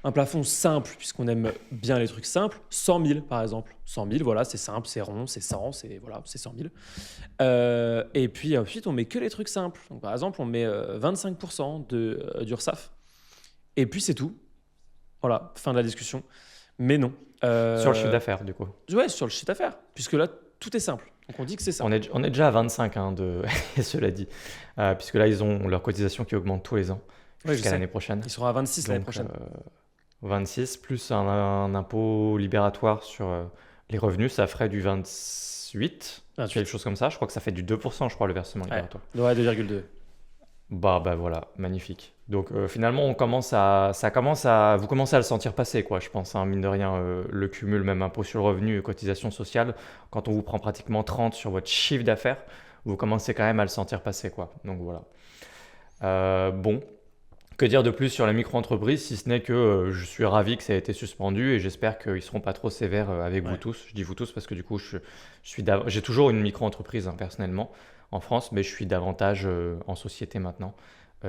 un plafond simple puisqu'on aime bien les trucs simples. 100 000 par exemple. 100 000, voilà, c'est simple, c'est rond, c'est 100, c'est 100 000. Et puis ensuite, on met que les trucs simples. Donc, par exemple, on met 25% d'URSSAF. Et puis, c'est tout. Voilà, fin de la discussion. Mais non. Sur le chiffre d'affaires, du coup. Ouais, sur le chiffre d'affaires, puisque là, tout est simple. Donc on dit que c'est ça. On est déjà à 25, hein, cela dit. Puisque là, ils ont leur cotisation qui augmente tous les ans Ouais, je jusqu'à sais. l'année prochaine. Ils seront à 26 l'année Donc, prochaine. 26, plus un impôt libératoire sur les revenus, ça ferait du 28, 28. quelque chose comme ça. Je crois que ça fait du 2%, je crois, le versement libératoire. Ouais, 2,2. Bah voilà, magnifique. Donc finalement, vous commencez à le sentir passer, quoi, je pense, hein, mine de rien, le cumul, même impôt sur le revenu et cotisation sociale, quand on vous prend pratiquement 30 sur votre chiffre d'affaires, vous commencez quand même à le sentir passer, quoi. Donc voilà. Bon, que dire de plus sur la micro-entreprise, si ce n'est que je suis ravi que ça ait été suspendu et j'espère qu'ils ne seront pas trop sévères avec vous Ouais. tous. Je dis vous tous parce que du coup, j'ai toujours une micro-entreprise, hein, personnellement en France, mais je suis davantage en société maintenant.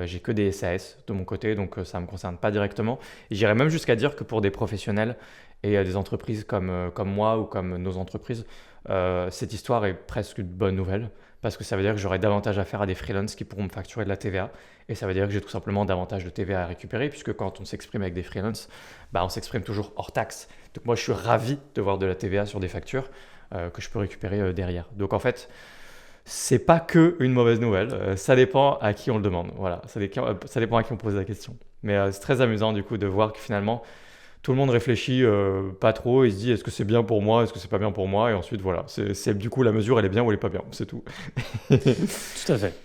J'ai que des SAS de mon côté, donc ça ne me concerne pas directement. Et j'irais même jusqu'à dire que pour des professionnels et des entreprises comme moi ou comme nos entreprises, cette histoire est presque une bonne nouvelle parce que ça veut dire que j'aurai davantage affaire à des freelances qui pourront me facturer de la TVA et ça veut dire que j'ai tout simplement davantage de TVA à récupérer puisque quand on s'exprime avec des freelances, bah, on s'exprime toujours hors taxe. Donc moi je suis ravi de voir de la TVA sur des factures que je peux récupérer derrière. Donc en fait, c'est pas que une mauvaise nouvelle, ça dépend à qui on le demande. Voilà, ça dépend à qui on pose la question. Mais c'est très amusant du coup de voir que finalement tout le monde réfléchit pas trop et se dit est-ce que c'est bien pour moi, est-ce que c'est pas bien pour moi, et ensuite voilà, du coup la mesure elle est bien ou elle est pas bien, c'est tout. Tout à fait.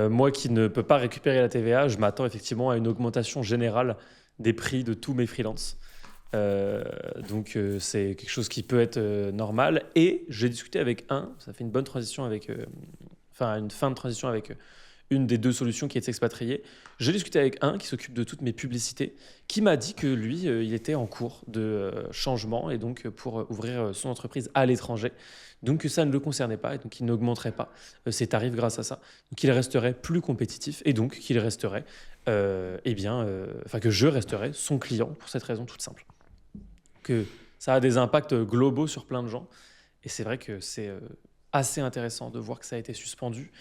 Moi qui ne peux pas récupérer la TVA, je m'attends effectivement à une augmentation générale des prix de tous mes freelances. Donc c'est quelque chose qui peut être normal. Et j'ai discuté avec ça fait une bonne transition avec, une fin de transition avec une des deux solutions qui est de s'expatrier. J'ai discuté avec qui s'occupe de toutes mes publicités, qui m'a dit que lui, il était en cours de changement et donc pour ouvrir son entreprise à l'étranger. Donc ça ne le concernait pas et donc il n'augmenterait pas ses tarifs grâce à ça. Donc il resterait plus compétitif et donc qu'il resterait, que je resterais son client pour cette raison toute simple. Que ça a des impacts globaux sur plein de gens. Et c'est vrai que c'est assez intéressant de voir que ça a été suspendu.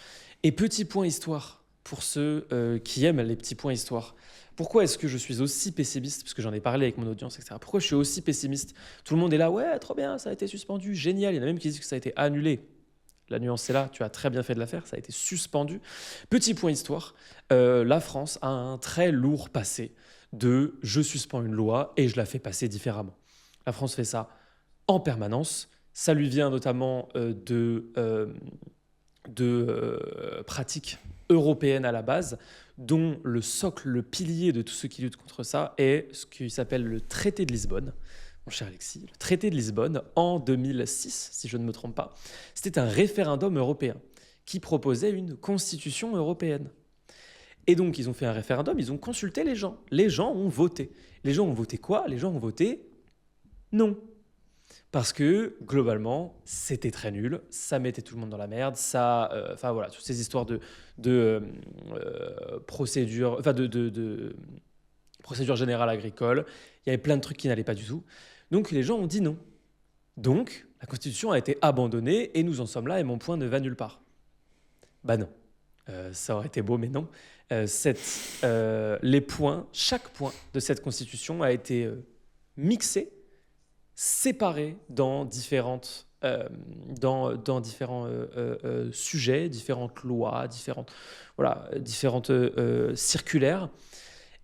Et petit point histoire, pour ceux qui aiment les petits points histoire. Pourquoi est-ce que je suis aussi pessimiste? Parce que j'en ai parlé avec mon audience, etc. Pourquoi je suis aussi pessimiste? Tout le monde est là, ouais, trop bien, ça a été suspendu, génial. Il y en a même qui disent que ça a été annulé. La nuance, c'est là, tu as très bien fait de la faire, ça a été suspendu. Petit point histoire, la France a un très lourd passé de je suspends une loi et je la fais passer différemment. La France fait ça en permanence. Ça lui vient notamment de pratiques européennes à la base, dont le socle, le pilier de tous ceux qui luttent contre ça est ce qui s'appelle le traité de Lisbonne. Mon cher Alexis, le traité de Lisbonne, en 2006, si je ne me trompe pas, c'était un référendum européen qui proposait une constitution européenne. Et donc, ils ont fait un référendum, ils ont consulté les gens. Les gens ont voté. Les gens ont voté quoi? Les gens ont voté non. Parce que, globalement, c'était très nul, ça mettait tout le monde dans la merde, toutes ces histoires de procédure, procédure générale agricole, il y avait plein de trucs qui n'allaient pas du tout. Donc, les gens ont dit non. Donc, la Constitution a été abandonnée et nous en sommes là et mon point ne va nulle part. Bah non. Ça aurait été beau, mais non. Chaque point de cette Constitution a été mixé, séparés dans différents sujets, différentes lois, différentes circulaires.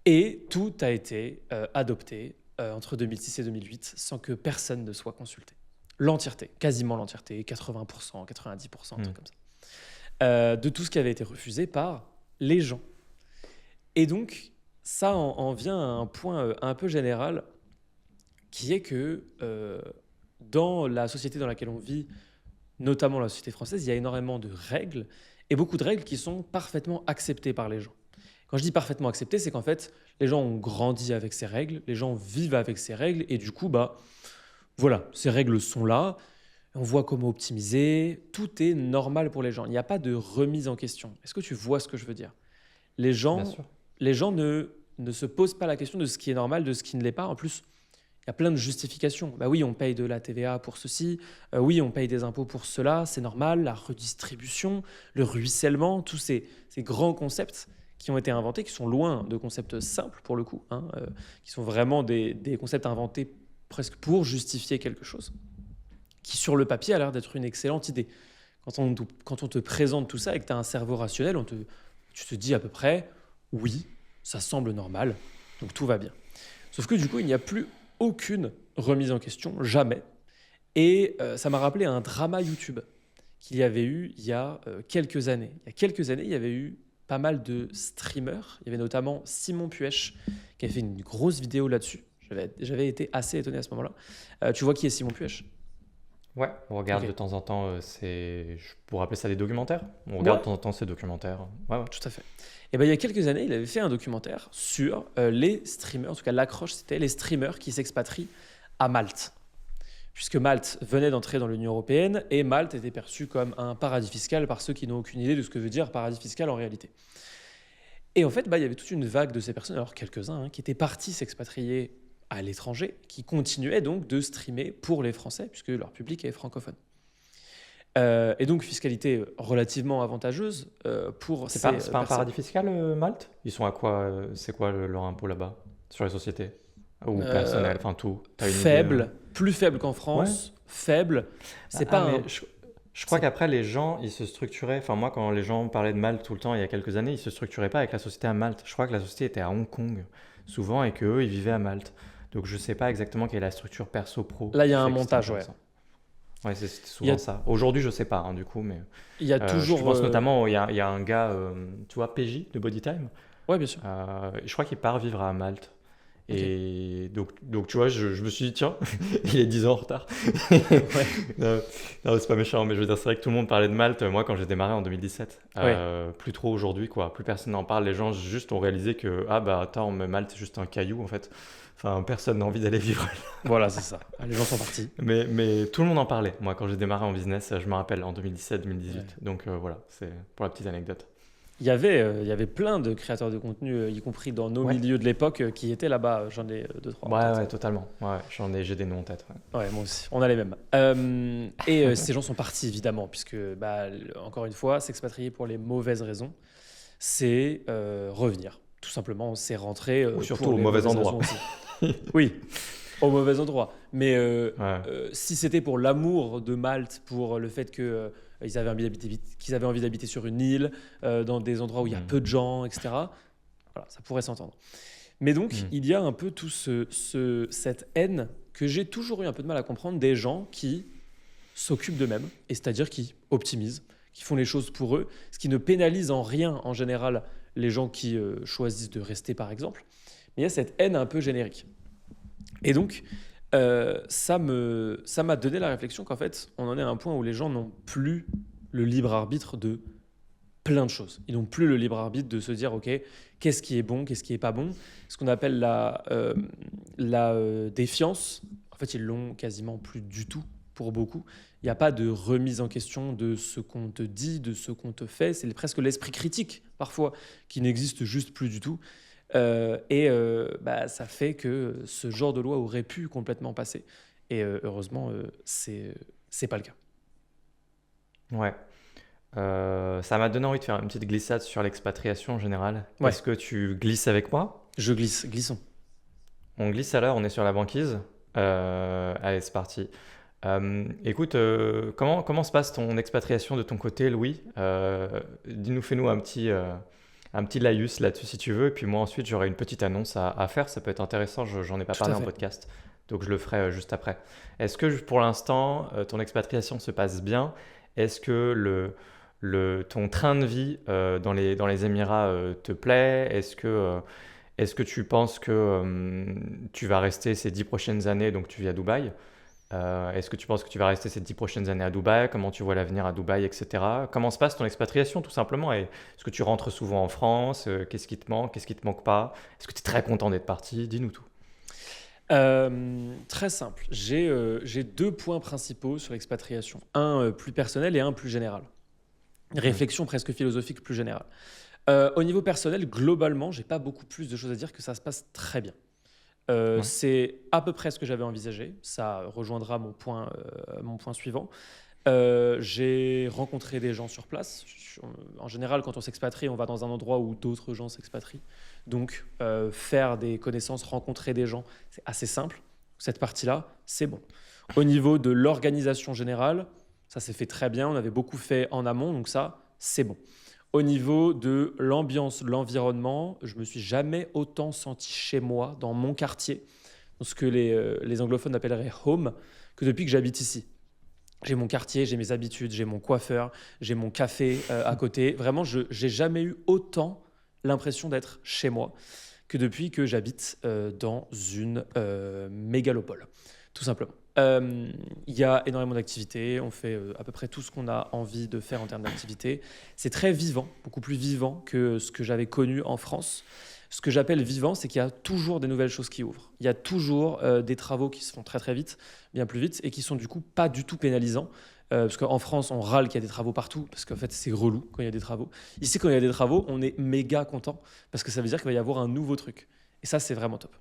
Et tout a été adopté entre 2006 et 2008 sans que personne ne soit consulté. L'entièreté, quasiment l'entièreté, 80%, 90%, un truc comme ça. De tout ce qui avait été refusé par les gens. Et donc, ça en vient à un point un peu général qui est que dans la société dans laquelle on vit, notamment la société française, il y a énormément de règles et beaucoup de règles qui sont parfaitement acceptées par les gens. Quand je dis parfaitement acceptées, c'est qu'en fait, les gens ont grandi avec ces règles, les gens vivent avec ces règles et du coup, ces règles sont là, on voit comment optimiser, tout est normal pour les gens. Il n'y a pas de remise en question. Est-ce que tu vois ce que je veux dire? Les gens ne se posent pas la question de ce qui est normal, de ce qui ne l'est pas. En plus, il y a plein de justifications. Bah oui, on paye de la TVA pour ceci. Oui, on paye des impôts pour cela. C'est normal. La redistribution, le ruissellement, tous ces grands concepts qui ont été inventés, qui sont loin de concepts simples pour le coup, hein, qui sont vraiment des concepts inventés presque pour justifier quelque chose, qui sur le papier a l'air d'être une excellente idée. Quand on te présente tout ça et que tu as un cerveau rationnel, tu te dis à peu près, oui, ça semble normal, donc tout va bien. Sauf que du coup, il n'y a plus aucune remise en question, jamais. Et ça m'a rappelé un drama YouTube qu'il y avait eu il y a quelques années. Il y a quelques années, il y avait eu pas mal de streamers. Il y avait notamment Simon Puech qui avait fait une grosse vidéo là-dessus. J'avais été assez étonné à ce moment-là. Tu vois qui est Simon Puech? Ouais, on regarde Ok. de temps en temps, je pourrais appeler ça des documentaires. On Ouais, regarde de temps en temps ces documentaires. Ouais, ouais. tout à fait. Et ben, il y a quelques années, il avait fait un documentaire sur les streamers, en tout cas l'accroche, c'était les streamers qui s'expatrient à Malte. Puisque Malte venait d'entrer dans l'Union européenne et Malte était perçu comme un paradis fiscal par ceux qui n'ont aucune idée de ce que veut dire paradis fiscal en réalité. Et en fait, il y avait toute une vague de ces personnes, alors quelques-uns, hein, qui étaient partis s'expatrier à l'étranger, qui continuaient donc de streamer pour les Français, puisque leur public est francophone. Et donc, fiscalité relativement avantageuse pour C'est ces pas, c'est pas un personnes. paradis fiscal, Malte? Ils sont à quoi? C'est quoi leur impôt là-bas? Sur les sociétés? Ou Euh, personnel, enfin tout. T'as une idée? Faible, plus faible qu'en Ouais. France, faible. C'est Ah, pas mais un. je crois c'est- qu'après, les gens, ils se structuraient. Enfin, moi, quand les gens parlaient de Malte tout le temps, il y a quelques années, ils se structuraient pas avec la société à Malte. Je crois que la société était à Hong Kong, souvent, et qu'eux, ils vivaient à Malte. Donc, je sais pas exactement quelle est la structure perso-pro Là, il y qui a un fait que c'est montage, ouais. intéressant. Ouais, c'était Il y souvent a, ça. Aujourd'hui, je sais pas, hein, du coup, mais il y a je toujours. pense notamment, il y a un gars, tu vois, PJ de Bodytime. Ouais, bien sûr. Je crois qu'il part vivre à Malte. Ok. Et donc tu vois, je me suis dit, tiens, il est 10 ans en retard. Ouais. Non, non, c'est pas méchant, mais je veux dire, c'est vrai que tout le monde parlait de Malte, moi, quand j'ai démarré en 2017. Ouais. Plus trop aujourd'hui, quoi. Plus personne n'en parle. Les gens juste ont réalisé que, ah bah attends, mais Malte, c'est juste un caillou, en fait. Enfin, personne n'a envie d'aller vivre. Voilà, c'est ça. Ah, les gens sont partis. Mais tout le monde en parlait. Moi, quand j'ai démarré en business, je me rappelle, en 2017-2018. Ouais. Donc voilà, c'est pour la petite anecdote. Il y avait plein de créateurs de contenu, y compris dans nos Ouais. milieux de l'époque, qui étaient là-bas. J'en ai deux, trois en Ouais, tête. ouais, totalement. Ouais, j'ai des noms en tête. Ouais. Ouais, moi aussi. On a les mêmes. Et ces gens sont partis, évidemment, puisque, encore une fois, s'expatrier pour les mauvaises raisons, c'est revenir. Tout simplement, c'est rentrer Ou surtout pour au les mauvais mauvaises endroit. raisons aussi. Oui, au mauvais endroit. Mais Ouais. si c'était pour l'amour de Malte, pour le fait que qu'ils avaient envie d'habiter sur une île, dans des endroits où il y a Hmm. peu de gens, etc., voilà, ça pourrait s'entendre. Mais donc, Hmm. il y a un peu tout cette haine que j'ai toujours eu un peu de mal à comprendre des gens qui s'occupent d'eux-mêmes, et c'est-à-dire qui optimisent, qui font les choses pour eux, ce qui ne pénalise en rien, en général, les gens qui choisissent de rester, par exemple. Mais il y a cette haine un peu générique. Et donc, ça m'a donné la réflexion qu'en fait, on en est à un point où les gens n'ont plus le libre arbitre de plein de choses. Ils n'ont plus le libre arbitre de se dire, OK, qu'est-ce qui est bon, qu'est-ce qui est pas bon. Ce qu'on appelle la défiance, en fait, ils l'ont quasiment plus du tout pour beaucoup. Il n'y a pas de remise en question de ce qu'on te dit, de ce qu'on te fait. C'est presque l'esprit critique, parfois, qui n'existe juste plus du tout. Ça fait que ce genre de loi aurait pu complètement passer. Et heureusement, c'est pas le cas. Ouais. Ça m'a donné envie de faire une petite glissade sur l'expatriation en général. Ouais, Est-ce que tu glisses avec moi? je glisse, glissons. On glisse alors, on est sur la banquise. Allez, c'est parti. Écoute, comment se passe ton expatriation de ton côté, Louis? Fais-nous un petit laïus là-dessus si tu veux. Et puis moi ensuite, j'aurai une petite annonce à faire. Ça peut être intéressant, j'en ai pas Tout à parlé en fait. podcast. Donc je le ferai juste après. Est-ce que pour l'instant, ton expatriation se passe bien? Est-ce que ton train de vie dans les Émirats te plaît? Est-ce que tu penses que tu vas rester ces 10 prochaines années, donc tu vis à Dubaï? Est-ce que tu penses que tu vas rester ces 10 prochaines années à Dubaï? Comment tu vois l'avenir à Dubaï, etc. Comment se passe ton expatriation, tout simplement? Et est-ce que tu rentres souvent en France? Qu'est-ce qui te manque? Qu'est-ce qui te manque pas? Est-ce que tu es très content d'être parti? Dis-nous tout. Très simple. J'ai deux points principaux sur l'expatriation. Un plus personnel et un plus général. Hmm. Réflexion presque philosophique plus générale. Au niveau personnel, globalement, j'ai pas beaucoup plus de choses à dire que ça se passe très bien. Ouais. C'est à peu près ce que j'avais envisagé. Ça rejoindra mon point suivant. J'ai rencontré des gens sur place. En général, quand on s'expatrie, on va dans un endroit où d'autres gens s'expatrient. Donc, faire des connaissances, rencontrer des gens, c'est assez simple. Cette partie-là, c'est bon. Au niveau de l'organisation générale, ça s'est fait très bien. On avait beaucoup fait en amont, donc ça, c'est bon. Au niveau de l'ambiance, l'environnement, je me suis jamais autant senti chez moi, dans mon quartier, dans ce que les anglophones appelleraient home, que depuis que j'habite ici. J'ai mon quartier, j'ai mes habitudes, j'ai mon coiffeur, j'ai mon café à côté. Vraiment, je n'ai jamais eu autant l'impression d'être chez moi que depuis que j'habite dans une mégalopole, tout simplement. Il y a énormément d'activités, on fait à peu près tout ce qu'on a envie de faire en termes d'activités. C'est très vivant, beaucoup plus vivant que ce que j'avais connu en France. Ce que j'appelle vivant, c'est qu'il y a toujours des nouvelles choses qui ouvrent. Il y a toujours des travaux qui se font très très vite, bien plus vite, et qui sont du coup pas du tout pénalisants. Parce qu'en France, on râle qu'il y a des travaux partout, parce qu'en fait, c'est relou quand il y a des travaux. Ici, quand il y a des travaux, on est méga content, parce que ça veut dire qu'il va y avoir un nouveau truc. Et ça, c'est vraiment top.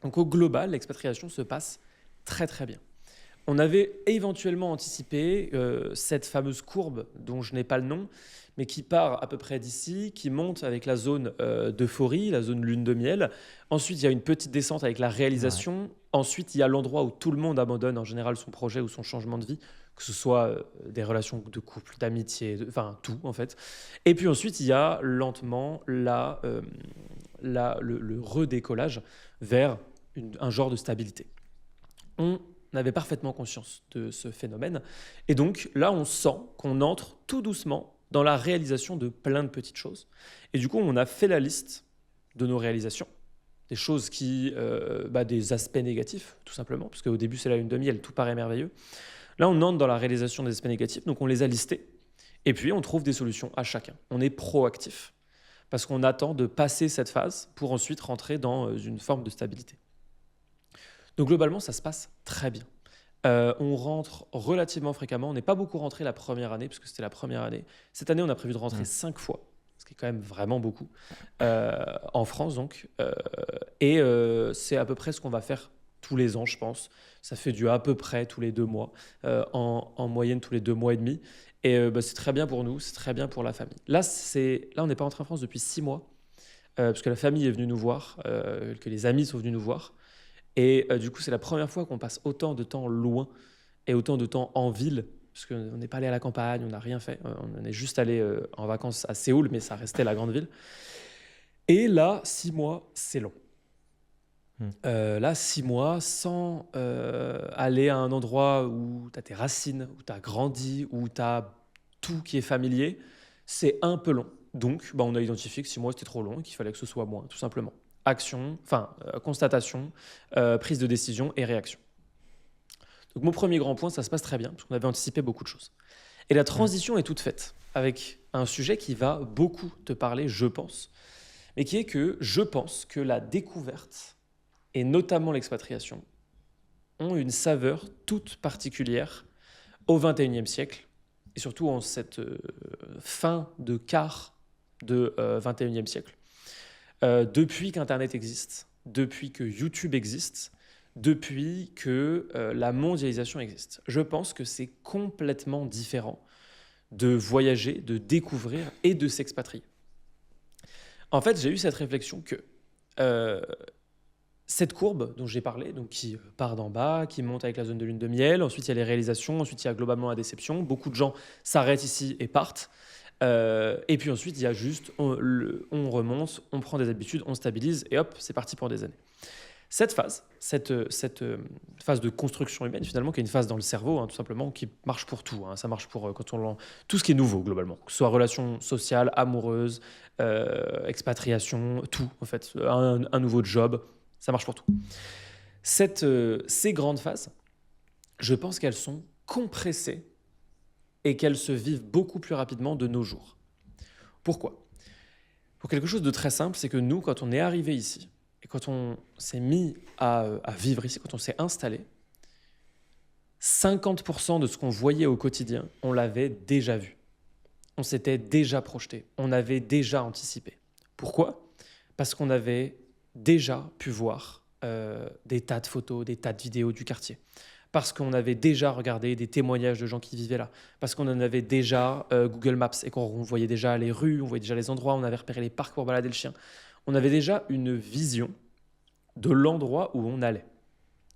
Donc au global, l'expatriation se passe très très bien. On avait éventuellement anticipé cette fameuse courbe dont je n'ai pas le nom, mais qui part à peu près d'ici, qui monte avec la zone d'euphorie, la zone lune de miel. Ensuite, il y a une petite descente avec la Ouais. réalisation. Ensuite, il y a l'endroit où tout le monde abandonne en général son projet ou son changement de vie, que ce soit des relations de couple, d'amitié, enfin tout en fait. Et puis ensuite, il y a lentement le redécollage vers un genre de stabilité. On avait parfaitement conscience de ce phénomène. Et donc là, on sent qu'on entre tout doucement dans la réalisation de plein de petites choses. Et du coup, on a fait la liste de nos réalisations, des choses des aspects négatifs, tout simplement, parce qu'au début, c'est la lune de miel, tout paraît merveilleux. Là, on entre dans la réalisation des aspects négatifs, donc on les a listés. Et puis, on trouve des solutions à chacun. On est proactif, parce qu'on attend de passer cette phase pour ensuite rentrer dans une forme de stabilité. Donc globalement, ça se passe très bien. On rentre relativement fréquemment. On n'est pas beaucoup rentré la première année, puisque c'était la première année. Cette année, on a prévu de rentrer Mm. 5 fois, ce qui est quand même vraiment beaucoup, en France donc. C'est à peu près ce qu'on va faire tous les ans, je pense. Ça fait du à peu près tous les 2 mois, en moyenne tous les 2 mois et demi. Et c'est très bien pour nous, c'est très bien pour la famille. Là, on n'est pas rentré en France depuis 6 mois, parce que la famille est venue nous voir, que les amis sont venus nous voir. Et du coup, c'est la première fois qu'on passe autant de temps loin et autant de temps en ville, parce qu'on n'est pas allé à la campagne, on n'a rien fait. On est juste allé en vacances à Séoul, mais ça restait la grande ville. Et là, 6 mois, c'est long. Mm. Là, 6 mois sans aller à un endroit où tu as tes racines, où tu as grandi, où tu as tout qui est familier, c'est un peu long. Donc, on a identifié que 6 mois, c'était trop long et qu'il fallait que ce soit moins, tout simplement. Action, constatation, prise de décision et réaction. Donc, mon premier grand point, ça se passe très bien, parce qu'on avait anticipé beaucoup de choses. Et la Mm. transition est toute faite, avec un sujet qui va beaucoup te parler, je pense, mais qui est que je pense que la découverte, et notamment l'expatriation, ont une saveur toute particulière au XXIe siècle, et surtout en cette fin de quart de XXIe siècle. Depuis qu'Internet existe, depuis que YouTube existe, depuis que la mondialisation existe. Je pense que c'est complètement différent de voyager, de découvrir et de s'expatrier. En fait, j'ai eu cette réflexion que euh, cette courbe dont j'ai parlé, donc qui part d'en bas, qui monte avec la zone de lune de miel, ensuite il y a les réalisations, ensuite il y a globalement la déception, beaucoup de gens s'arrêtent ici et partent. Et puis ensuite, il y a juste, on remonte, on prend des habitudes, on stabilise, et hop, c'est parti pour des années. Cette phase de construction humaine, finalement, qui est une phase dans le cerveau, hein, tout simplement, qui marche pour tout. Hein. Ça marche pour tout ce qui est nouveau, globalement. Que ce soit relations sociales, amoureuses, expatriation, tout, en fait. Un nouveau job, ça marche pour tout. Ces grandes phases, je pense qu'elles sont compressées et qu'elles se vivent beaucoup plus rapidement de nos jours. Pourquoi ? Pour quelque chose de très simple, c'est que nous, quand on est arrivé ici, et quand on s'est mis à vivre ici, quand on s'est installé, 50% de ce qu'on voyait au quotidien, on l'avait déjà vu. On s'était déjà projeté, on avait déjà anticipé. Pourquoi ? Parce qu'on avait déjà pu voir des tas de photos, des tas de vidéos du quartier. parce qu'on avait déjà regardé des témoignages de gens qui vivaient là, parce qu'on en avait déjà Google Maps et qu'on voyait déjà les rues, on voyait déjà les endroits, on avait repéré les parcs pour balader le chien. On avait déjà une vision de l'endroit où on allait.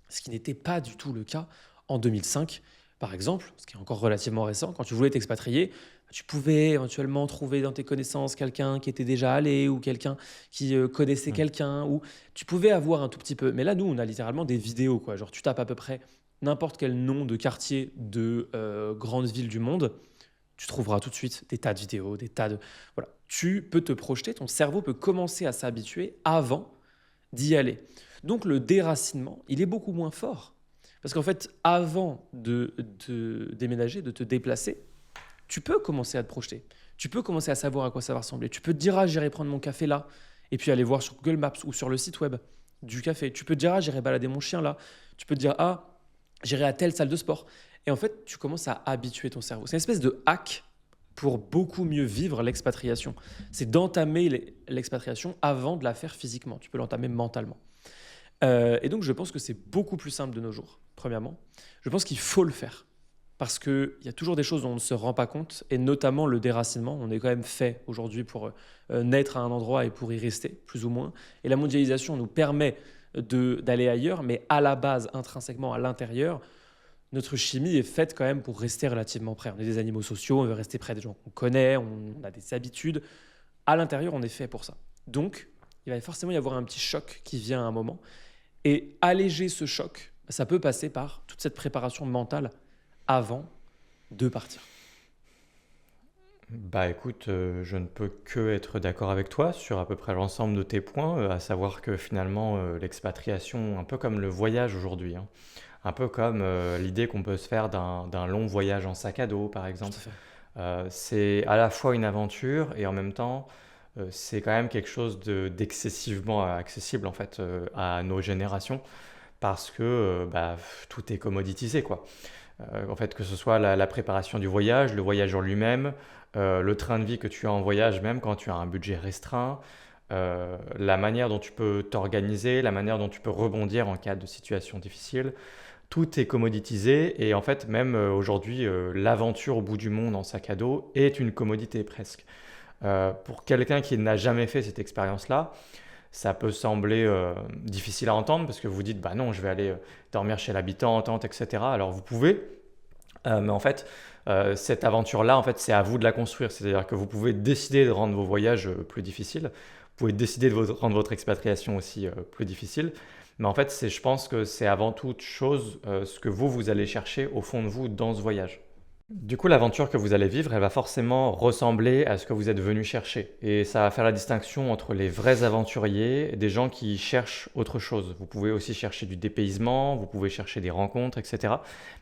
Ce qui n'était pas du tout le cas en 2005, par exemple, ce qui est encore relativement récent. Quand tu voulais t'expatrier, tu pouvais éventuellement trouver dans tes connaissances quelqu'un qui était déjà allé ou quelqu'un qui connaissait quelqu'un, ou tu pouvais avoir un tout petit peu. Mais là, nous, on a littéralement des vidéos, quoi. Genre, tu tapes à peu près n'importe quel nom de quartier de grande ville du monde, tu trouveras tout de suite des tas de vidéos, des tas de... Voilà. Tu peux te projeter, ton cerveau peut commencer à s'habituer avant d'y aller. Donc le déracinement, il est beaucoup moins fort. Parce qu'en fait, avant de déménager, de te déplacer, tu peux commencer à te projeter. Tu peux commencer à savoir à quoi ça va ressembler. Tu peux te dire, ah, j'irai prendre mon café là, et puis aller voir sur Google Maps ou sur le site web du café. Tu peux te dire, ah, j'irai balader mon chien là. Tu peux te dire, ah, j'irai à telle salle de sport. Et en fait, tu commences à habituer ton cerveau. C'est une espèce de hack pour beaucoup mieux vivre l'expatriation. C'est d'entamer l'expatriation avant de la faire physiquement. Tu peux l'entamer mentalement. Et donc, je pense que c'est beaucoup plus simple de nos jours, premièrement. Je pense qu'il faut le faire. Parce qu'il y a toujours des choses dont on ne se rend pas compte, et notamment le déracinement. On est quand même fait aujourd'hui pour naître à un endroit et pour y rester, plus ou moins. Et la mondialisation nous permet d'aller ailleurs, mais à la base, intrinsèquement, à l'intérieur, notre chimie est faite quand même pour rester relativement près. On est des animaux sociaux, on veut rester près des gens qu'on connaît, on a des habitudes. À l'intérieur, on est fait pour ça. Donc, il va forcément y avoir un petit choc qui vient à un moment. Et alléger ce choc, ça peut passer par toute cette préparation mentale avant de partir. Bah écoute, je ne peux que être d'accord avec toi sur à peu près l'ensemble de tes points, à savoir que finalement l'expatriation, un peu comme le voyage aujourd'hui, hein, un peu comme l'idée qu'on peut se faire d'un long voyage en sac à dos par Tout exemple, à fait. c'est à la fois une aventure et en même temps c'est quand même quelque chose d'excessivement accessible en fait à nos générations parce que bah, tout est commoditisé quoi. En fait, que ce soit la préparation du voyage, le voyage en lui-même, le train de vie que tu as en voyage, même quand tu as un budget restreint, la manière dont tu peux t'organiser, la manière dont tu peux rebondir en cas de situation difficile, tout est commoditisé et en fait, même aujourd'hui, l'aventure au bout du monde en sac à dos est une commodité presque. Pour quelqu'un qui n'a jamais fait cette expérience-là, ça peut sembler difficile à entendre parce que vous dites bah non, je vais aller dormir chez l'habitant en tente, etc. Alors vous pouvez, mais en fait, cette aventure-là, en fait, c'est à vous de la construire. C'est-à-dire que vous pouvez décider de rendre vos voyages plus difficiles, vous pouvez décider de rendre votre expatriation aussi plus difficile. Mais en fait, je pense que c'est avant toute chose ce que vous allez chercher au fond de vous dans ce voyage. Du coup, l'aventure que vous allez vivre, elle va forcément ressembler à ce que vous êtes venu chercher. Et ça va faire la distinction entre les vrais aventuriers et des gens qui cherchent autre chose. Vous pouvez aussi chercher du dépaysement, vous pouvez chercher des rencontres, etc.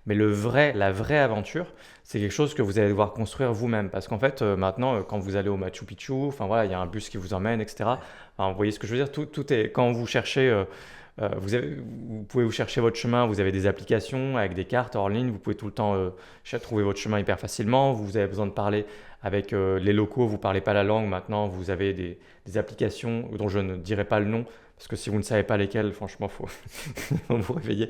Mais la vraie aventure, c'est quelque chose que vous allez devoir construire vous-même. Parce qu'en fait, maintenant, quand vous allez au Machu Picchu, enfin voilà, il y a un bus qui vous emmène, etc. Enfin, vous voyez ce que je veux dire? Tout est, quand vous cherchez vous pouvez vous chercher votre chemin, vous avez des applications avec des cartes hors ligne, vous pouvez tout le temps trouver votre chemin hyper facilement. Vous avez besoin de parler avec les locaux, vous ne parlez pas la langue, maintenant vous avez des applications dont je ne dirai pas le nom, parce que si vous ne savez pas lesquelles, franchement, il faut vous réveiller,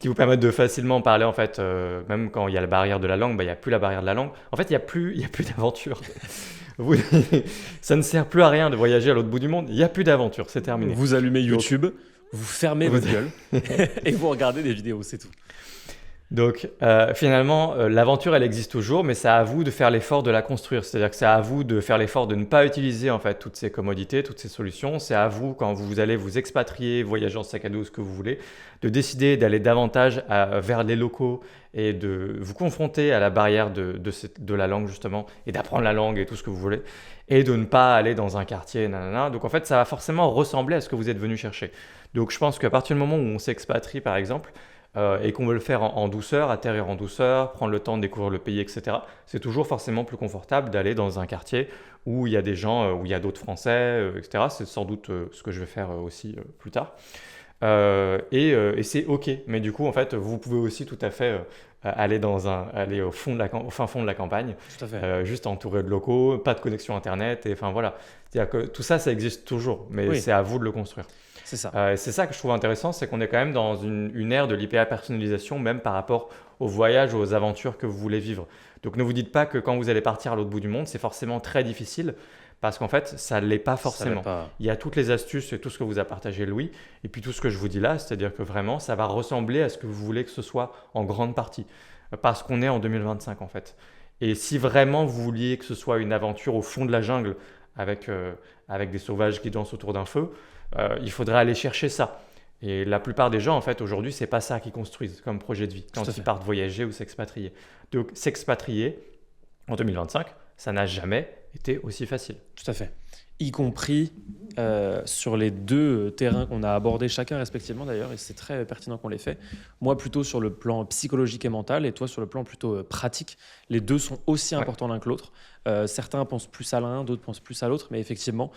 qui vous permettent de facilement parler, en fait, même quand il y a la barrière de la langue, bah, il n'y a plus la barrière de la langue. En fait, il n'y a plus d'aventure. Vous- Ça ne sert plus à rien de voyager à l'autre bout du monde, il n'y a plus d'aventure, c'est terminé. Vous allumez Donc, YouTube, vous fermez vous- votre gueule et vous regardez des vidéos, c'est tout. Donc finalement, l'aventure, elle existe toujours, mais c'est à vous de faire l'effort de la construire. C'est-à-dire que c'est à vous de faire l'effort de ne pas utiliser en fait toutes ces commodités, toutes ces solutions. C'est à vous, quand vous allez vous expatrier, voyager en sac à dos, ce que vous voulez, de décider d'aller davantage vers les locaux et de vous confronter à la barrière de la langue justement, et d'apprendre la langue et tout ce que vous voulez, et de ne pas aller dans un quartier, nanana. Donc en fait, ça va forcément ressembler à ce que vous êtes venu chercher. Donc je pense qu'à partir du moment où on s'expatrie, par exemple, et qu'on veut le faire en douceur, atterrir en douceur, prendre le temps de découvrir le pays, etc., c'est toujours forcément plus confortable d'aller dans un quartier où il y a des gens, où il y a d'autres Français, etc. C'est sans doute ce que je vais faire aussi plus tard. Et c'est OK. Mais du coup, en fait, vous pouvez aussi tout à fait aller au fin fond de la campagne, Tout à fait. juste entouré de locaux, pas de connexion Internet, et enfin voilà. C'est-à-dire que tout ça, ça existe toujours, mais Oui. c'est à vous de le construire. C'est ça. Et c'est ça que je trouve intéressant, c'est qu'on est quand même dans une ère de l'hyper-personnalisation, même par rapport aux voyages, aux aventures que vous voulez vivre. Donc ne vous dites pas que quand vous allez partir à l'autre bout du monde, c'est forcément très difficile, parce qu'en fait, ça ne l'est pas Ça l'est forcément. pas. Il y a toutes les astuces et tout ce que vous a partagé Louis, et puis tout ce que je vous dis là, c'est-à-dire que vraiment, ça va ressembler à ce que vous voulez que ce soit en grande partie, parce qu'on est en 2025 en fait. Et si vraiment vous vouliez que ce soit une aventure au fond de la jungle, avec des sauvages qui dansent autour d'un feu, il faudrait aller chercher ça. Et la plupart des gens, en fait, aujourd'hui, c'est pas ça qu'ils construisent comme projet de vie Tout à quand fait. ils partent voyager ou s'expatrier. Donc, s'expatrier en 2025, ça n'a jamais été aussi facile. Tout à fait. Y compris sur les deux terrains qu'on a abordés chacun respectivement d'ailleurs, et c'est très pertinent qu'on les fait. Moi plutôt sur le plan psychologique et mental, et toi sur le plan plutôt pratique. Les deux sont aussi Ouais. importants l'un que l'autre. Certains pensent plus à l'un, d'autres pensent plus à l'autre, mais effectivement,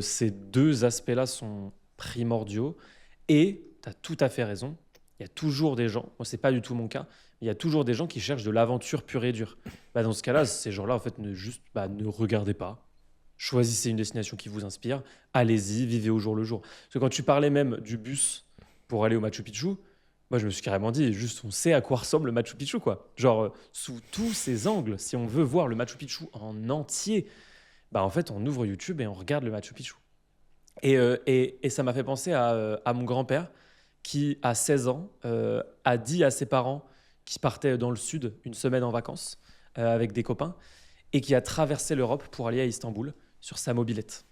ces deux aspects-là sont primordiaux. Et tu as tout à fait raison. Il y a toujours des gens, moi c'est pas du tout mon cas, mais il y a toujours des gens qui cherchent de l'aventure pure et dure. Bah, dans ce cas-là, ces gens-là, en fait, ne regardez pas. Choisissez une destination qui vous inspire. Allez-y, vivez au jour le jour. Parce que quand tu parlais même du bus pour aller au Machu Picchu, moi, je me suis carrément dit, juste, on sait à quoi ressemble le Machu Picchu, quoi. Genre, sous tous ses angles, si on veut voir le Machu Picchu en entier, bah, en fait, on ouvre YouTube et on regarde le Machu Picchu. Et ça m'a fait penser à mon grand-père qui, à 16 ans, a dit à ses parents qu'il partait dans le sud une semaine en vacances avec des copains et qui a traversé l'Europe pour aller à Istanbul sur sa mobilette.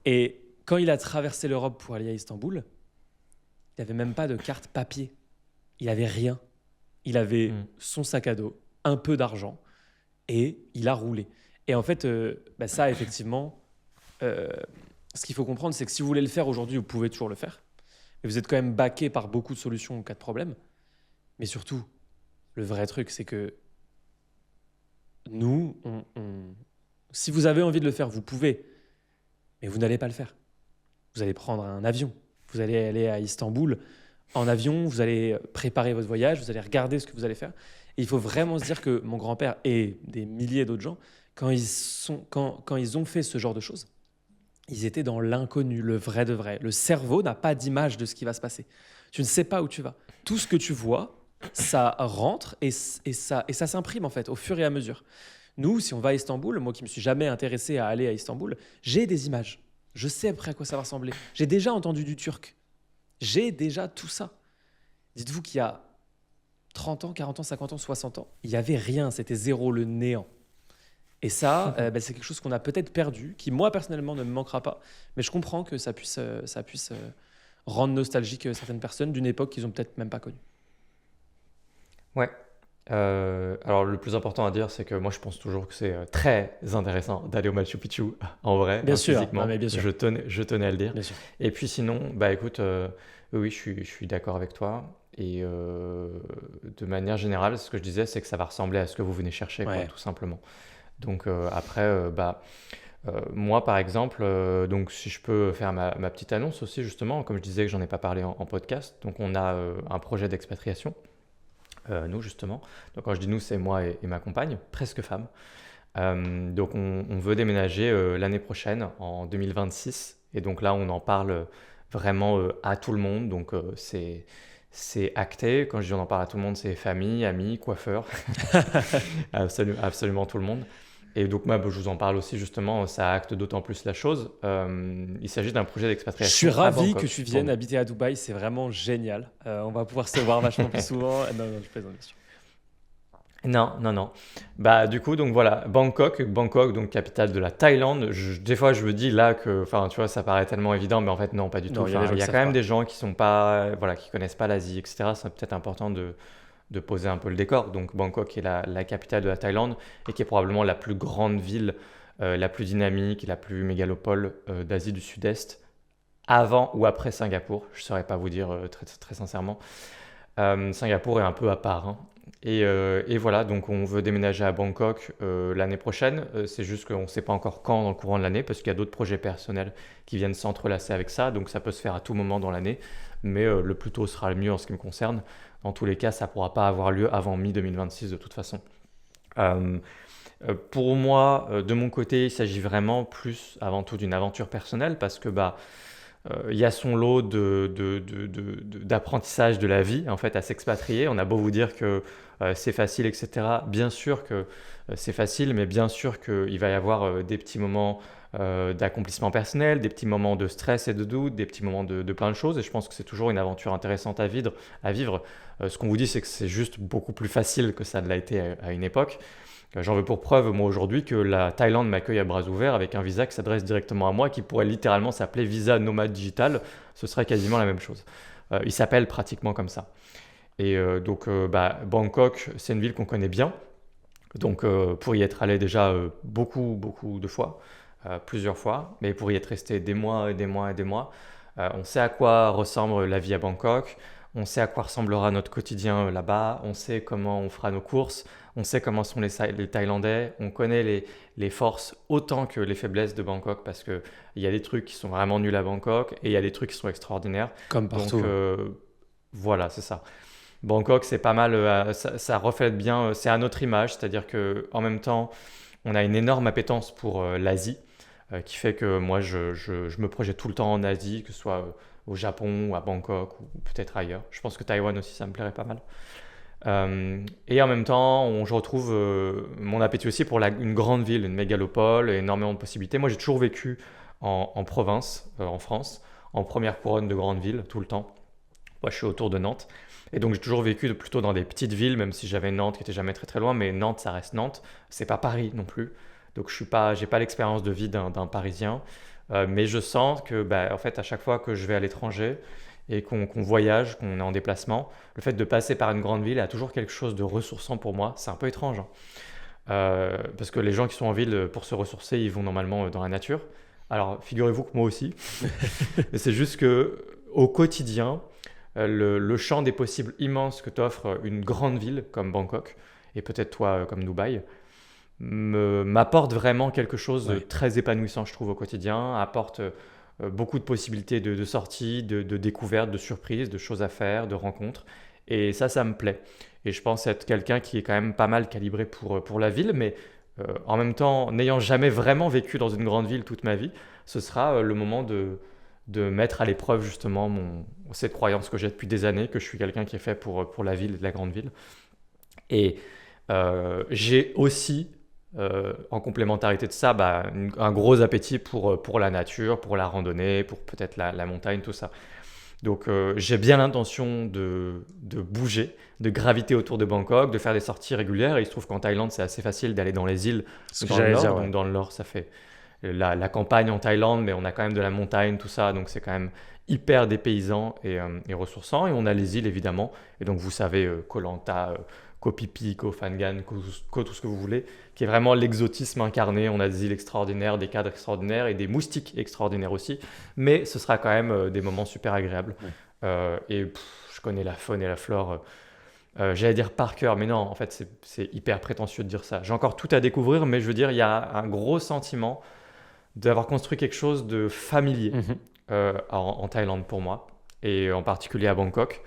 Et quand il a traversé l'Europe pour aller à Istanbul, il n'avait même pas de carte papier. Il n'avait rien. Il avait Mm. son sac à dos, un peu d'argent et il a roulé. Et en fait, bah ça, effectivement, euh, ce qu'il faut comprendre, c'est que si vous voulez le faire aujourd'hui, vous pouvez toujours le faire. Mais vous êtes quand même baqué par beaucoup de solutions en cas de problème. Mais surtout, le vrai truc, c'est que nous, si vous avez envie de le faire, vous pouvez, mais vous n'allez pas le faire. Vous allez prendre un avion. Vous allez aller à Istanbul en avion, vous allez préparer votre voyage, vous allez regarder ce que vous allez faire. Et il faut vraiment se dire que mon grand-père et des milliers d'autres gens, quand ils ont fait ce genre de choses, ils étaient dans l'inconnu, le vrai de vrai. Le cerveau n'a pas d'image de ce qui va se passer. Tu ne sais pas où tu vas. Tout ce que tu vois, ça rentre et ça s'imprime en fait au fur et à mesure. Nous, si on va à Istanbul, moi qui me suis jamais intéressé à aller à Istanbul, j'ai des images. Je sais après à quoi ça va ressembler. J'ai déjà entendu du turc. J'ai déjà tout ça. Dites-vous qu'il y a 30 ans, 40 ans, 50 ans, 60 ans, il n'y avait rien. C'était zéro, le néant. Et ça, bah, c'est quelque chose qu'on a peut-être perdu, qui moi personnellement ne me manquera pas, mais je comprends que ça puisse rendre nostalgique certaines personnes d'une époque qu'ils ont peut-être même pas connue. Ouais. Alors le plus important à dire, c'est que moi je pense toujours que c'est très intéressant d'aller au Machu Picchu en vrai, Bien sûr, non, physiquement. mais bien sûr, Je tenais à le dire. bien sûr. Et puis sinon, bah écoute, oui, je suis d'accord avec toi. Et de manière générale, ce que je disais, c'est que ça va ressembler à ce que vous venez chercher, quoi, Ouais, tout simplement. Donc après, moi par exemple, donc si je peux faire ma petite annonce aussi justement, comme je disais que j'en ai pas parlé en podcast, donc on a un projet d'expatriation, nous justement. Donc quand je dis nous, c'est moi et ma compagne, presque femme. Donc on veut déménager l'année prochaine, en 2026, et donc là on en parle vraiment à tout le monde, donc c'est acté. Quand je dis on en parle à tout le monde, c'est famille, amis, coiffeurs, absolument tout le monde. Et donc moi, je vous en parle aussi justement, ça acte d'autant plus la chose. Il s'agit d'un projet je suis d'expatriation à ravi que Bangkok tu pour viennes nous. habiter à Dubaï, c'est vraiment génial. On va pouvoir se voir vachement plus souvent. Non, non, je plaisante, bien sûr. Non, non, non. Bah du coup, donc voilà, Bangkok, donc capitale de la Thaïlande. Des fois, je me dis là que, enfin, tu vois, ça paraît tellement évident, mais en fait, non, pas du tout. Non, il y a des Enfin, gens il y qui a quand savent même pas. des gens qui sont pas, voilà, qui connaissent pas l'Asie, etc. C'est peut-être important de poser un peu le décor. Donc Bangkok est la capitale de la Thaïlande et qui est probablement la plus grande ville, la plus dynamique, la plus mégalopole d'Asie du Sud-Est, avant ou après Singapour. Je saurais pas vous dire très, très sincèrement. Singapour est un peu à part, hein. Et voilà, donc on veut déménager à Bangkok l'année prochaine. C'est juste qu'on ne sait pas encore quand dans le courant de l'année, parce qu'il y a d'autres projets personnels qui viennent s'entrelacer avec ça. Donc ça peut se faire à tout moment dans l'année, mais le plus tôt sera le mieux en ce qui me concerne. Dans tous les cas, ça ne pourra pas avoir lieu avant mi-2026 de toute façon. Euh, pour moi, de mon côté, il s'agit vraiment plus avant tout d'une aventure personnelle, parce que bah, il y a son lot d'apprentissage de la vie, en fait, à s'expatrier. On a beau vous dire que c'est facile, etc. Bien sûr que c'est facile, mais bien sûr qu'il va y avoir des petits moments d'accomplissement personnel, des petits moments de stress et de doute, des petits moments de plein de choses. Et je pense que c'est toujours une aventure intéressante à vivre. Ce qu'on vous dit, c'est que c'est juste beaucoup plus facile que ça ne l'a été à une époque. J'en veux pour preuve, moi, aujourd'hui, que la Thaïlande m'accueille à bras ouverts avec un visa qui s'adresse directement à moi, qui pourrait littéralement s'appeler visa nomade digital. Ce serait quasiment la même chose. Il s'appelle pratiquement comme ça. Et Bangkok, c'est une ville qu'on connaît bien. Donc, pour y être allé déjà beaucoup, beaucoup de fois, plusieurs fois, mais pour y être resté des mois et des mois et des mois, on sait à quoi ressemble la vie à Bangkok, on sait à quoi ressemblera notre quotidien là-bas, on sait comment on fera nos courses, on sait comment sont les Thaïlandais, on connaît les forces autant que les faiblesses de Bangkok parce qu'il y a des trucs qui sont vraiment nuls à Bangkok et il y a des trucs qui sont extraordinaires. Comme partout. Donc voilà, c'est ça. Bangkok, c'est pas mal, ça reflète bien, c'est à notre image, c'est-à-dire qu'en même temps, on a une énorme appétence pour l'Asie, qui fait que moi, je me projette tout le temps en Asie, que ce soit au Japon ou à Bangkok ou peut-être ailleurs. Je pense que Taïwan aussi, ça me plairait pas mal. Et en même temps, je retrouve mon appétit aussi pour une grande ville, une mégalopole, énormément de possibilités. Moi, j'ai toujours vécu en province, en France, en première couronne de grande ville, tout le temps. Moi, je suis autour de Nantes. Et donc, j'ai toujours vécu plutôt dans des petites villes, même si j'avais Nantes qui était jamais très très loin. Mais Nantes, ça reste Nantes. C'est pas Paris non plus. Donc, j'ai pas l'expérience de vie d'un Parisien. Mais je sens que, en fait, à chaque fois que je vais à l'étranger et qu'on voyage, qu'on est en déplacement, le fait de passer par une grande ville a toujours quelque chose de ressourçant pour moi. C'est un peu étrange, hein. Parce que les gens qui sont en ville pour se ressourcer, ils vont normalement dans la nature. Alors, figurez-vous que moi aussi. Mais c'est juste que au quotidien, le champ des possibles immense que t'offre une grande ville comme Bangkok, et peut-être toi comme Dubaï, m'apporte vraiment quelque chose de Ouais. très épanouissant, je trouve, au quotidien, apporte beaucoup de possibilités de sorties, de découvertes, de surprises, de choses à faire, de rencontres. Et ça me plaît. Et je pense être quelqu'un qui est quand même pas mal calibré pour la ville, mais en même temps, n'ayant jamais vraiment vécu dans une grande ville toute ma vie, ce sera le moment de mettre à l'épreuve justement cette croyance que j'ai depuis des années, que je suis quelqu'un qui est fait pour la ville et la grande ville. Et j'ai aussi, en complémentarité de ça, un gros appétit pour la nature, pour la randonnée, pour peut-être la montagne, tout ça. Donc j'ai bien l'intention de bouger, de graviter autour de Bangkok, de faire des sorties régulières. Et il se trouve qu'en Thaïlande, c'est assez facile d'aller dans les îles, Ce que dans le j'allais nord. dire, ouais. Donc dans le nord, ça fait la campagne en Thaïlande, mais on a quand même de la montagne, tout ça. Donc c'est quand même hyper dépaysant et ressourçant. Et on a les îles, évidemment. Et donc vous savez, Koh Lanta, Koh Phi Phi, Koh Phangan, tout ce que vous voulez, qui est vraiment l'exotisme incarné. On a des îles extraordinaires, des cadres extraordinaires et des moustiques extraordinaires aussi. Mais ce sera quand même des moments super agréables. Ouais. Je connais la faune et la flore. J'allais dire par cœur, mais non, en fait, c'est hyper prétentieux de dire ça. J'ai encore tout à découvrir, mais je veux dire, il y a un gros sentiment d'avoir construit quelque chose de familier Mhm. en Thaïlande pour moi, et en particulier à Bangkok.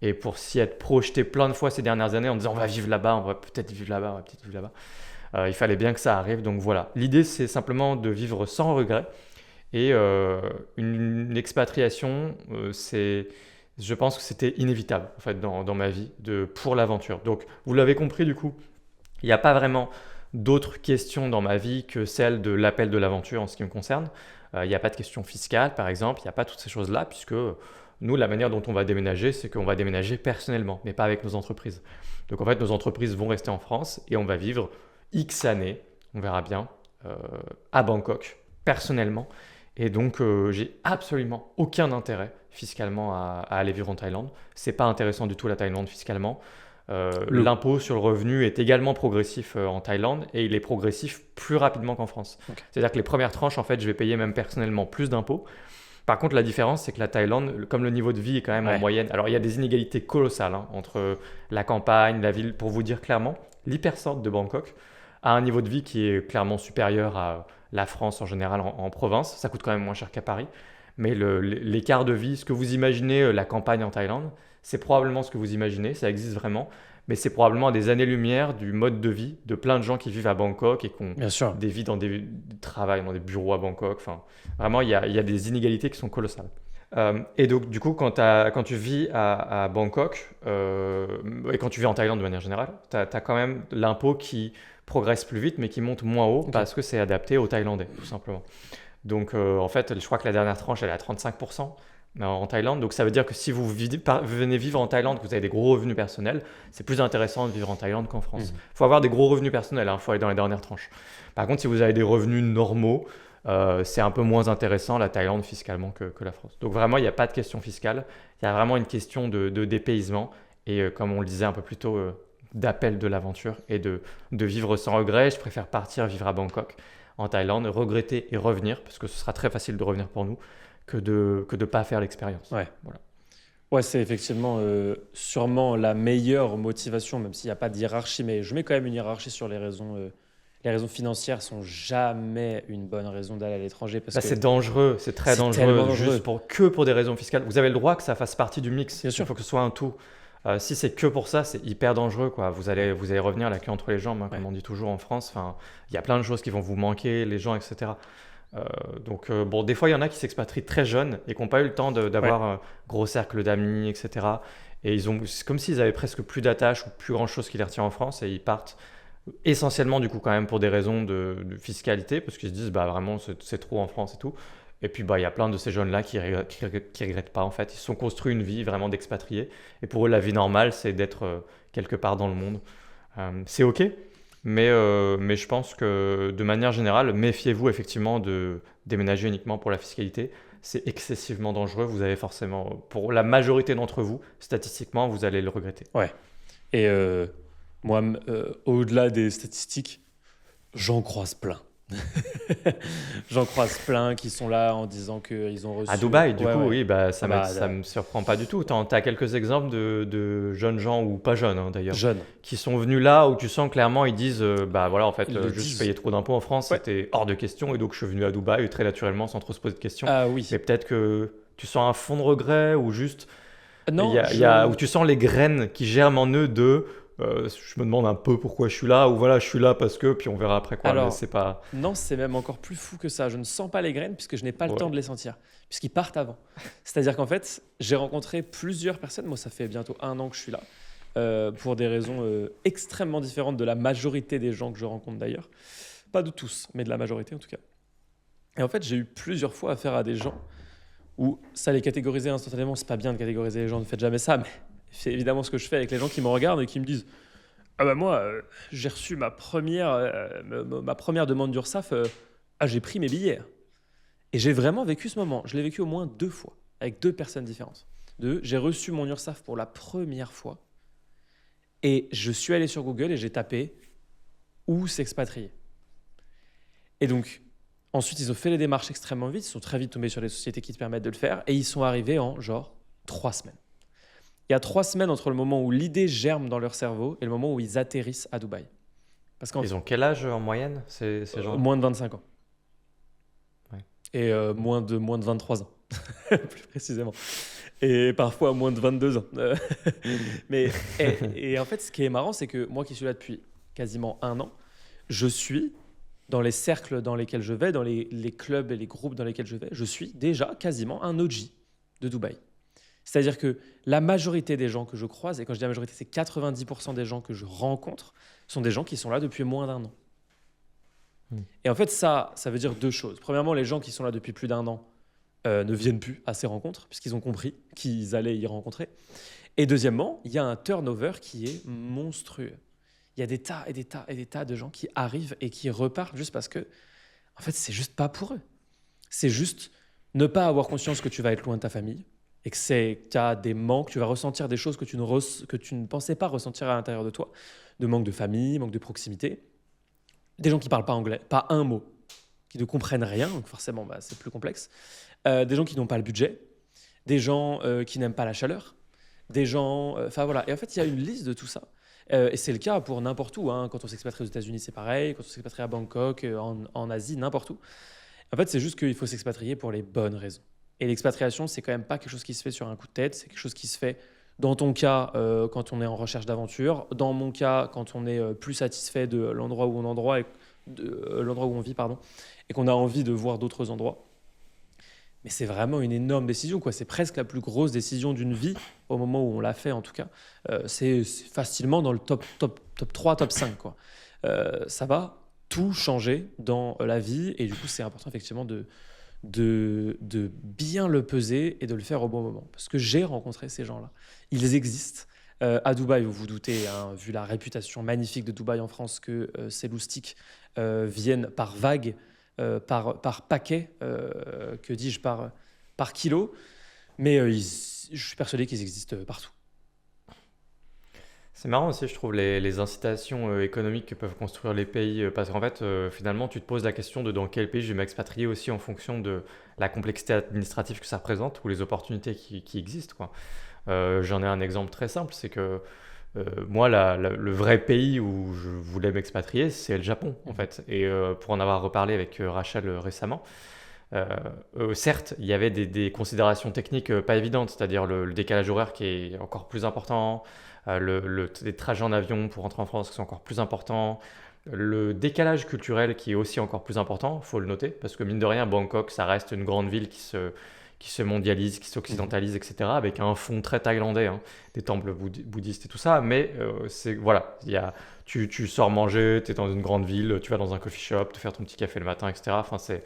Et pour s'y être projeté plein de fois ces dernières années en disant on va vivre là-bas, on va peut-être vivre là-bas, on va peut-être vivre là-bas. Il fallait bien que ça arrive, donc voilà. L'idée, c'est simplement de vivre sans regret. Et une expatriation, je pense que c'était inévitable en fait dans ma vie pour l'aventure. Donc vous l'avez compris du coup, il n'y a pas vraiment d'autres questions dans ma vie que celle de l'appel de l'aventure en ce qui me concerne. Il n'y a pas de question fiscale par exemple, il n'y a pas toutes ces choses-là puisque nous, la manière dont on va déménager, c'est qu'on va déménager personnellement, mais pas avec nos entreprises. Donc en fait, nos entreprises vont rester en France et on va vivre X années, on verra bien, à Bangkok, personnellement. Et donc, j'ai absolument aucun intérêt fiscalement à aller vivre en Thaïlande. C'est pas intéressant du tout la Thaïlande fiscalement. Le- L'impôt sur le revenu est également progressif en Thaïlande et il est progressif plus rapidement qu'en France. Ok. C'est-à-dire que les premières tranches, en fait, je vais payer même personnellement plus d'impôts. Par contre, la différence, c'est que la Thaïlande, comme le niveau de vie est quand même en Ouais. moyenne, alors il y a des inégalités colossales hein, entre la campagne, la ville. Pour vous dire clairement, l'hypercentre de Bangkok a un niveau de vie qui est clairement supérieur à la France en général en province. Ça coûte quand même moins cher qu'à Paris. Mais l'écart de vie, ce que vous imaginez, la campagne en Thaïlande, c'est probablement ce que vous imaginez, ça existe vraiment. mais c'est probablement à des années-lumière du mode de vie de plein de gens qui vivent à Bangkok et qui ont Bien sûr. des vies dans des travails, dans des bureaux à Bangkok. Enfin, vraiment, il y a des inégalités qui sont colossales. Et donc, du coup, quand tu vis à Bangkok, et quand tu vis en Thaïlande de manière générale, tu as quand même l'impôt qui progresse plus vite, mais qui monte moins haut Ok. parce que c'est adapté aux Thaïlandais, tout simplement. Donc, en fait, je crois que la dernière tranche, elle est à 35% en Thaïlande. Donc, ça veut dire que si venez vivre en Thaïlande, que vous avez des gros revenus personnels, c'est plus intéressant de vivre en Thaïlande qu'en France. Mhm. Il faut avoir des gros revenus personnels, il faut aller dans les dernières tranches. Par contre, si vous avez des revenus normaux, c'est un peu moins intéressant la Thaïlande fiscalement que la France. Donc vraiment, il n'y a pas de question fiscale, il y a vraiment une question de dépaysement et comme on le disait un peu plus tôt, d'appel de l'aventure et de vivre sans regret. Je préfère partir vivre à Bangkok, en Thaïlande, regretter et revenir, parce que ce sera très facile de revenir pour nous, que de pas faire l'expérience. Ouais. Voilà. Ouais, c'est effectivement sûrement la meilleure motivation, même s'il n'y a pas de hiérarchie, mais je mets quand même une hiérarchie sur les raisons. Les raisons financières sont jamais une bonne raison d'aller à l'étranger parce Là, que c'est dangereux, c'est très c'est tellement dangereux, dangereux. juste que pour des raisons fiscales. Vous avez le droit que ça fasse partie du mix, Bien il sûr. faut que ce soit un tout. Si c'est que pour ça, c'est hyper dangereux, quoi. Vous allez revenir la queue entre les jambes, hein, Ouais. comme on dit toujours en France. Enfin, il y a plein de choses qui vont vous manquer, les gens, etc. Bon, des fois, il y en a qui s'expatrient très jeunes et qui n'ont pas eu le temps d'avoir un gros cercle d'amis, etc. Et c'est comme s'ils avaient presque plus d'attache ou plus grand-chose qui les retient en France et ils partent essentiellement, du coup, quand même pour des raisons de fiscalité, parce qu'ils se disent, bah vraiment, c'est trop en France et tout. Et puis, bah, il y a plein de ces jeunes-là qui regrettent pas, en fait. Ils se sont construits une vie vraiment d'expatriés. Et pour eux, la vie normale, c'est d'être quelque part dans le monde. C'est OK, mais je pense que de manière générale, méfiez-vous effectivement de déménager uniquement pour la fiscalité. C'est excessivement dangereux. Vous avez forcément, pour la majorité d'entre vous, statistiquement, vous allez le regretter. Ouais. Et moi, au-delà des statistiques, j'en croise plein. J'en croise plein qui sont là en disant qu'ils ont reçu. À Dubaï, du Ouais, coup, ouais. oui, bah, Ah bah, ça me surprend pas du tout. Tu as quelques exemples de jeunes gens, ou pas jeunes hein, d'ailleurs, jeunes. qui sont venus là où tu sens clairement, ils disent, bah voilà, en fait, Ils le juste je disent. payais trop d'impôts en France, Ouais. c'était hors de question, et donc je suis venu à Dubaï très naturellement sans trop se poser de questions. Ah oui. Mais peut-être que tu sens un fond de regret, ou juste, Non, où tu sens les graines qui germent en eux je me demande un peu pourquoi je suis là, ou voilà, je suis là parce que, puis on verra après quoi, mais Alors, c'est pas... non, c'est même encore plus fou que ça. Je ne sens pas les graines puisque je n'ai pas le Ouais. temps de les sentir, puisqu'ils partent avant. C'est-à-dire qu'en fait, j'ai rencontré plusieurs personnes. Moi, ça fait bientôt 1 an que je suis là, pour des raisons extrêmement différentes de la majorité des gens que je rencontre d'ailleurs. Pas de tous, mais de la majorité en tout cas. Et en fait, j'ai eu plusieurs fois affaire à des gens où ça les catégorisait instantanément. C'est pas bien de catégoriser les gens, ne faites jamais ça, mais c'est évidemment ce que je fais avec les gens qui me regardent et qui me disent ah bah moi, j'ai reçu ma première demande d'URSSAF, j'ai pris mes billets. Et j'ai vraiment vécu ce moment. Je l'ai vécu au moins 2 fois, avec 2 personnes différentes. J'ai reçu mon URSSAF pour la première fois, et je suis allé sur Google et j'ai tapé où s'expatrier. Et donc, ensuite, ils ont fait les démarches extrêmement vite, ils sont très vite tombés sur les sociétés qui te permettent de le faire, et ils sont arrivés en genre 3 semaines. Il y a 3 semaines entre le moment où l'idée germe dans leur cerveau et le moment où ils atterrissent à Dubaï. Parce qu'en Ils ont quel âge en moyenne, ces gens? moins de 25 ans. Ouais. Et moins de 23 ans, plus précisément. Et parfois moins de 22 ans. Mais, et en fait, ce qui est marrant, c'est que moi qui suis là depuis quasiment 1 an, je suis dans les cercles dans lesquels je vais, dans les clubs et les groupes dans lesquels je vais, je suis déjà quasiment un OG de Dubaï. C'est-à-dire que la majorité des gens que je croise, et quand je dis la majorité, c'est 90% des gens que je rencontre, sont des gens qui sont là depuis moins d'1 an. Et en fait, ça veut dire 2 choses. Premièrement, les gens qui sont là depuis plus d'1 an ne viennent plus à ces rencontres, puisqu'ils ont compris qu'ils allaient y rencontrer. Et deuxièmement, il y a un turnover qui est monstrueux. Il y a des tas et des tas et des tas de gens qui arrivent et qui repartent juste parce que, en fait, c'est juste pas pour eux. C'est juste ne pas avoir conscience que tu vas être loin de ta famille, et que tu as des manques, tu vas ressentir des choses que tu ne pensais pas ressentir à l'intérieur de toi, de manque de famille, manque de proximité, des gens qui ne parlent pas anglais, pas un mot, qui ne comprennent rien, donc forcément c'est plus complexe, des gens qui n'ont pas le budget, des gens qui n'aiment pas la chaleur, des gens... Enfin voilà, et en fait il y a une liste de tout ça, et c'est le cas pour n'importe où, hein. Quand on s'expatrie aux États-Unis c'est pareil, quand on s'expatrie à Bangkok, en Asie, n'importe où. En fait c'est juste qu'il faut s'expatrier pour les bonnes raisons. Et l'expatriation, c'est quand même pas quelque chose qui se fait sur un coup de tête, c'est quelque chose qui se fait Dans ton cas, quand on est en recherche d'aventure. Dans mon cas, quand on est plus satisfait de l'endroit où l'endroit où on vit, pardon, et qu'on a envie de voir d'autres endroits. Mais c'est vraiment une énorme décision, quoi. C'est presque la plus grosse décision d'une vie, au moment où on l'a fait en tout cas. C'est facilement dans le top 3, top 5, quoi. Ça va tout changer dans la vie, et du coup c'est important effectivement de bien le peser et de le faire au bon moment. Parce que j'ai rencontré ces gens-là. Ils existent. À Dubaï, vous vous doutez, hein, vu la réputation magnifique de Dubaï en France, que ces loustiques viennent par vagues, par paquet, que dis-je, par kilo. Mais je suis persuadé qu'ils existent partout. C'est marrant aussi, je trouve, les incitations économiques que peuvent construire les pays, parce qu'en fait, finalement, tu te poses la question de dans quel pays je vais m'expatrier aussi en fonction de la complexité administrative que ça représente ou les opportunités qui existent, quoi. J'en ai un exemple très simple, c'est que moi, le vrai pays où je voulais m'expatrier, c'est le Japon, en fait. Et pour en avoir reparlé avec Rachel récemment, euh, certes, il y avait des considérations techniques pas évidentes, c'est-à-dire le décalage horaire qui est encore plus important, les trajets en avion pour rentrer en France qui sont encore plus importants, le décalage culturel qui est aussi encore plus important, faut le noter, parce que mine de rien, Bangkok, ça reste une grande ville qui se mondialise, qui s'occidentalise, etc., avec un fond très thaïlandais, hein, des temples bouddhistes et tout ça, mais voilà, tu sors manger, tu es dans une grande ville, tu vas dans un coffee shop, te faire ton petit café le matin, etc. Enfin, c'est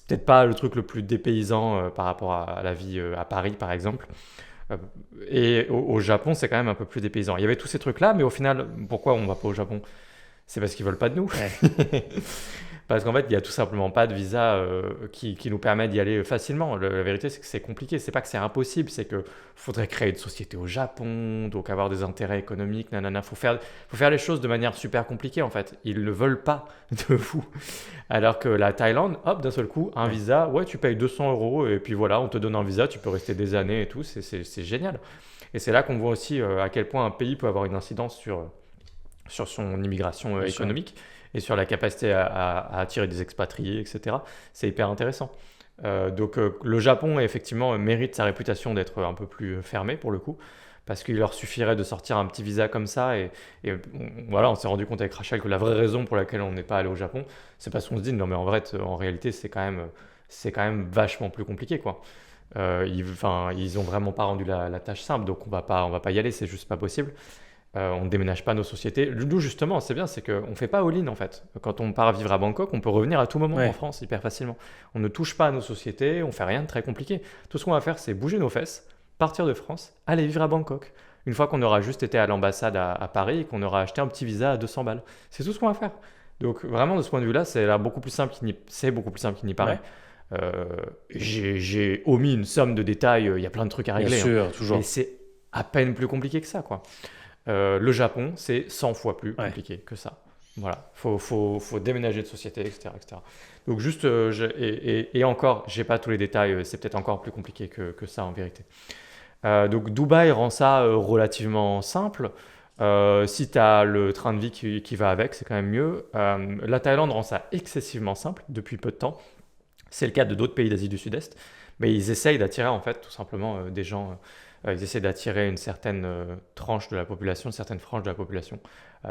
peut-être pas le truc le plus dépaysant par rapport à la vie à Paris, par exemple. Euh, et au Japon, c'est quand même un peu plus dépaysant. Il y avait tous ces trucs-là, mais au final, pourquoi on va pas au Japon? C'est parce qu'ils veulent pas de nous. Ouais. Parce qu'en fait, il n'y a tout simplement pas de visa qui nous permet d'y aller facilement. La vérité, c'est que c'est compliqué. C'est pas que c'est impossible, c'est que faudrait créer une société au Japon, donc avoir des intérêts économiques, nanana. Faut faire les choses de manière super compliquée, en fait. Ils ne veulent pas de vous. Alors que la Thaïlande, hop, d'un seul coup, un Ouais. visa, ouais, tu payes 200 euros et puis voilà, on te donne un visa, tu peux rester des années et tout. C'est génial. Et c'est là qu'on voit aussi à quel point un pays peut avoir une incidence sur son immigration Bien sûr. économique et sur la capacité à attirer des expatriés, etc. C'est hyper intéressant. Donc le Japon, effectivement, mérite sa réputation d'être un peu plus fermé pour le coup, parce qu'il leur suffirait de sortir un petit visa comme ça. Voilà, on s'est rendu compte avec Rachel que la vraie raison pour laquelle on n'est pas allé au Japon, c'est parce qu'on se dit, non mais en vrai, en réalité, c'est quand même vachement plus compliqué, quoi. Ils ont vraiment pas rendu la tâche simple, donc on va pas y aller, c'est juste pas possible. On ne déménage pas nos sociétés. D'où justement, c'est bien, c'est qu'on ne fait pas all-in en fait. Quand on part vivre à Bangkok, on peut revenir à tout moment en Ouais. France hyper facilement. On ne touche pas à nos sociétés, on fait rien de très compliqué. Tout ce qu'on va faire, c'est bouger nos fesses, partir de France, aller vivre à Bangkok. Une fois qu'on aura juste été à l'ambassade à Paris et qu'on aura acheté un petit visa à 200 balles. C'est tout ce qu'on va faire. Donc vraiment, de ce point de vue-là, c'est beaucoup plus simple qu'il n'y paraît. Ouais. Euh, j'ai omis une somme de détails, il y a plein de trucs à Bien régler, hein. sûr, Mais toujours. c'est à peine plus compliqué que ça, quoi. Le Japon, c'est 100 fois plus Ouais. compliqué que ça. Voilà, faut déménager de société, etc., etc. Donc juste, et encore, j'ai pas tous les détails, c'est peut-être encore plus compliqué que ça en vérité. Donc Dubaï rend ça relativement simple. Si tu as le train de vie qui va avec, c'est quand même mieux. La Thaïlande rend ça excessivement simple depuis peu de temps. C'est le cas de d'autres pays d'Asie du Sud-Est, mais ils essayent d'attirer en fait tout simplement des gens. Ils essaient d'attirer une certaine tranche de la population, une certaine frange de la population.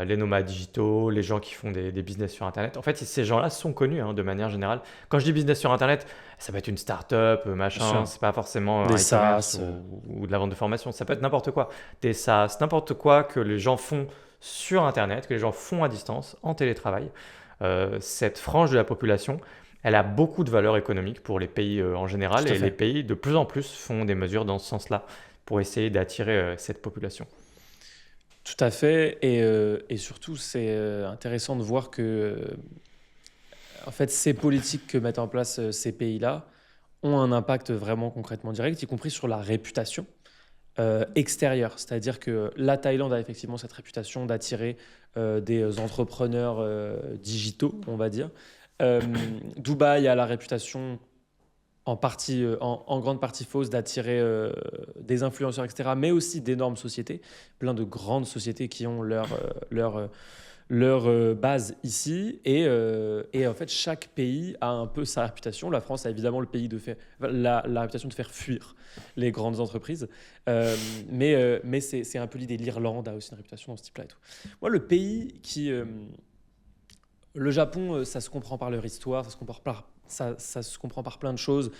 Les nomades digitaux, les gens qui font des business sur Internet. En fait, ces gens-là sont connus hein, de manière générale. Quand je dis business sur Internet, ça peut être une start-up, Bien machin. sûr. C'est pas forcément Des un e-commerce sas. ou de la vente de formation. Ça peut être n'importe quoi. Des SaaS, n'importe quoi que les gens font sur Internet, que les gens font à distance, en télétravail. Cette frange de la population, elle a beaucoup de valeur économique pour les pays en général Tout à et les fait. pays de plus en plus font des mesures dans ce sens-là pour essayer d'attirer cette population. Tout à fait. Et surtout, c'est intéressant de voir que en fait, ces politiques que mettent en place ces pays-là ont un impact vraiment concrètement direct, y compris sur la réputation extérieure. C'est-à-dire que la Thaïlande a effectivement cette réputation d'attirer des entrepreneurs digitaux, on va dire. Euh, Dubaï a la réputation en grande partie fausse d'attirer des influenceurs, etc., mais aussi d'énormes sociétés, plein de grandes sociétés qui ont leur base ici et en fait chaque pays a un peu sa réputation. La France a évidemment la réputation de faire fuir les grandes entreprises, mais c'est un peu l'idée. L'Irlande a aussi une réputation dans ce type-là et tout. Moi, le Japon, ça se comprend par leur histoire, ça se comprend par plein de choses,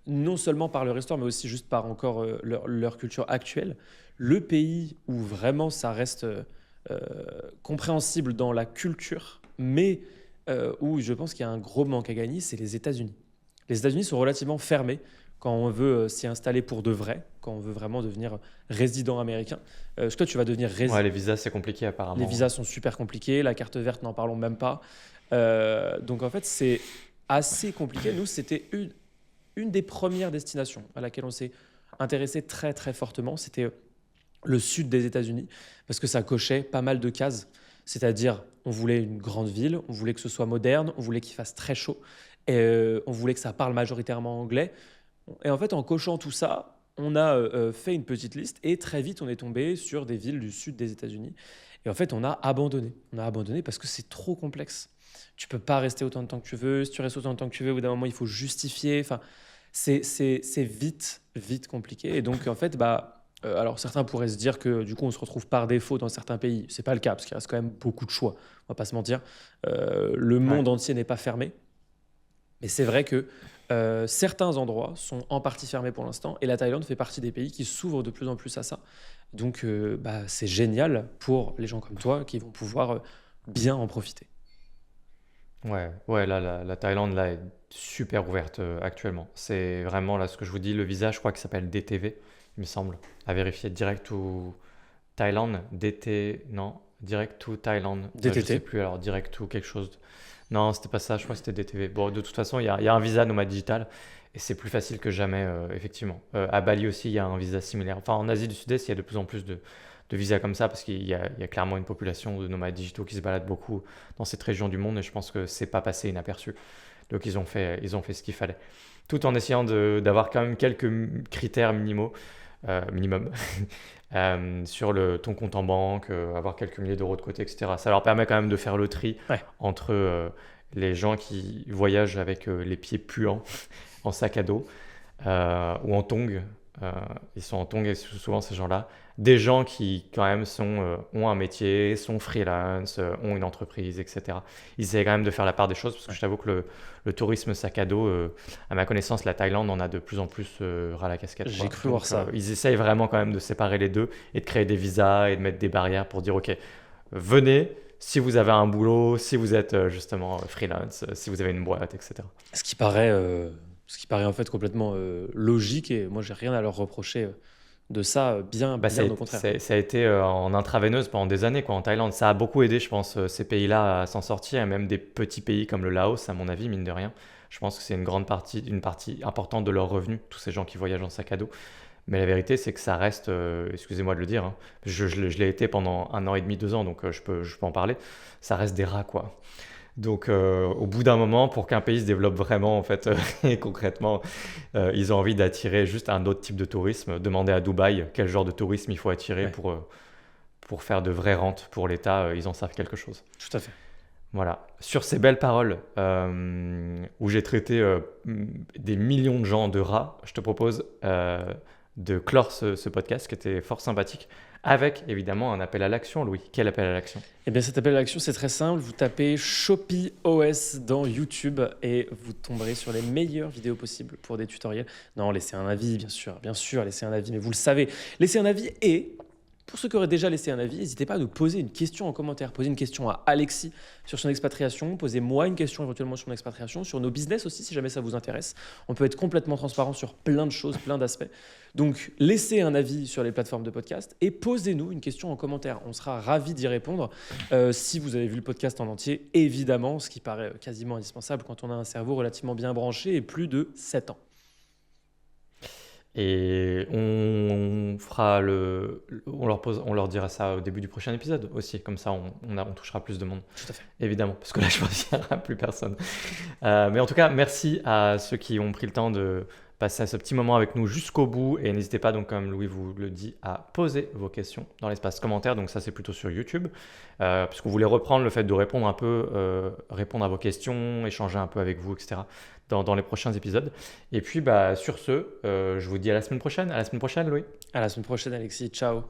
non seulement par leur histoire, mais aussi juste par encore leur culture actuelle. Le pays où vraiment ça reste compréhensible dans la culture, mais où je pense qu'il y a un gros manque à gagner, c'est les États-Unis. Les États-Unis sont relativement fermés quand on veut s'y installer pour de vrai, quand on veut vraiment devenir résident américain. Parce que toi, tu vas devenir résident. Ouais, les visas, c'est compliqué apparemment. Les visas sont super compliqués, la carte verte, n'en parlons même pas. Donc en fait, c'est assez compliqué. Nous, c'était une des premières destinations à laquelle on s'est intéressé très très fortement. C'était le sud des États-Unis, parce que ça cochait pas mal de cases. C'est-à-dire, on voulait une grande ville, on voulait que ce soit moderne, on voulait qu'il fasse très chaud, et on voulait que ça parle majoritairement anglais. Et en fait, en cochant tout ça, on a fait une petite liste, et très vite, on est tombé sur des villes du sud des États-Unis. Et en fait, on a abandonné. On a abandonné parce que c'est trop complexe. Tu peux pas rester autant de temps que tu veux. Si tu restes autant de temps que tu veux, au bout d'un moment, il faut justifier. Enfin, c'est vite compliqué. Et donc, en fait, alors certains pourraient se dire que du coup, on se retrouve par défaut dans certains pays. C'est pas le cas, parce qu'il reste quand même beaucoup de choix. On va pas se mentir. Le monde entier n'est pas fermé. Mais c'est vrai que certains endroits sont en partie fermés pour l'instant. Et la Thaïlande fait partie des pays qui s'ouvrent de plus en plus à ça. Donc, c'est génial pour les gens comme toi qui vont pouvoir bien en profiter. Ouais, là, la Thaïlande là, est super ouverte actuellement. C'est vraiment là ce que je vous dis, le visa, je crois qu'il s'appelle DTV, il me semble. À vérifier, Direct to Thailand, non, Direct to Thailand. Je sais DTT. plus, alors Direct to quelque chose. Non, c'était pas ça, je crois que c'était DTV. Bon, de toute façon, il y a un visa nomade digital et c'est plus facile que jamais, effectivement. À Bali aussi, il y a un visa similaire. Enfin, en Asie du Sud-Est, il y a de plus en plus de visas comme ça parce qu'il y a clairement une population de nomades digitaux qui se baladent beaucoup dans cette région du monde et je pense que c'est pas passé inaperçu. Donc ils ont fait ce qu'il fallait. Tout en essayant d'avoir quand même quelques critères minimum sur ton compte en banque, avoir quelques milliers d'euros de côté, etc. Ça leur permet quand même de faire le tri Ouais. entre les gens qui voyagent avec les pieds puants en sac à dos ou en tongs. Ils sont en tongs et souvent ces gens-là. Des gens qui quand même ont un métier, sont freelance, ont une entreprise, etc. Ils essaient quand même de faire la part des choses parce que je t'avoue que le tourisme sac à dos, à ma connaissance, la Thaïlande en a de plus en plus ras la casquette. J'ai Quoi. cru voir ça. Ils essayent vraiment quand même de séparer les deux et de créer des visas et de mettre des barrières pour dire ok, venez si vous avez un boulot, si vous êtes justement freelance, si vous avez une boîte, etc. Ce qui paraît en fait complètement logique et moi j'ai rien à leur reprocher de ça, bien au contraire. Ça a été en intraveineuse pendant des années quoi, en Thaïlande. Ça a beaucoup aidé, je pense, ces pays-là à s'en sortir, et même des petits pays comme le Laos, à mon avis, mine de rien. Je pense que c'est une partie importante de leurs revenus, tous ces gens qui voyagent en sac à dos. Mais la vérité, c'est que ça reste, excusez-moi de le dire, hein, je l'ai été pendant 1 an et demi, 2 ans, donc je peux en parler, ça reste des rats quoi. Donc, au bout d'un moment, pour qu'un pays se développe vraiment, en fait, et concrètement, ils ont envie d'attirer juste un autre type de tourisme. Demander à Dubaï quel genre de tourisme il faut attirer Ouais. pour faire de vraies rentes pour l'État, ils en savent quelque chose. Tout à fait. Voilà. Sur ces belles paroles, où j'ai traité des millions de gens de rats, je te propose de clore ce podcast qui était fort sympathique, avec évidemment un appel à l'action, Louis. Quel appel à l'action? Eh bien, cet appel à l'action, c'est très simple. Vous tapez Shopee OS dans YouTube et vous tomberez sur les meilleures vidéos possibles pour des tutoriels. Non, laissez un avis, bien sûr, laissez un avis, mais vous le savez. Laissez un avis et, pour ceux qui auraient déjà laissé un avis, n'hésitez pas à nous poser une question en commentaire. Posez une question à Alexis sur son expatriation. Posez-moi une question éventuellement sur mon expatriation, sur nos business aussi, si jamais ça vous intéresse. On peut être complètement transparent sur plein de choses, plein d'aspects. Donc, laissez un avis sur les plateformes de podcast et posez-nous une question en commentaire. On sera ravis d'y répondre. Si vous avez vu le podcast en entier, évidemment, ce qui paraît quasiment indispensable quand on a un cerveau relativement bien branché et plus de 7 ans. Et on leur dira ça au début du prochain épisode aussi, comme ça on touchera plus de monde. Tout à fait. Évidemment, parce que là je pense qu'il n'y aura plus personne. Mais en tout cas, merci à ceux qui ont pris le temps passé ce petit moment avec nous jusqu'au bout. Et n'hésitez pas, donc, comme Louis vous le dit, à poser vos questions dans l'espace commentaire. Donc ça, c'est plutôt sur YouTube. Puisqu'on voulait reprendre le fait de répondre un peu, répondre à vos questions, échanger un peu avec vous, etc. dans les prochains épisodes. Et puis, sur ce, je vous dis à la semaine prochaine. À la semaine prochaine, Louis. À la semaine prochaine, Alexis. Ciao.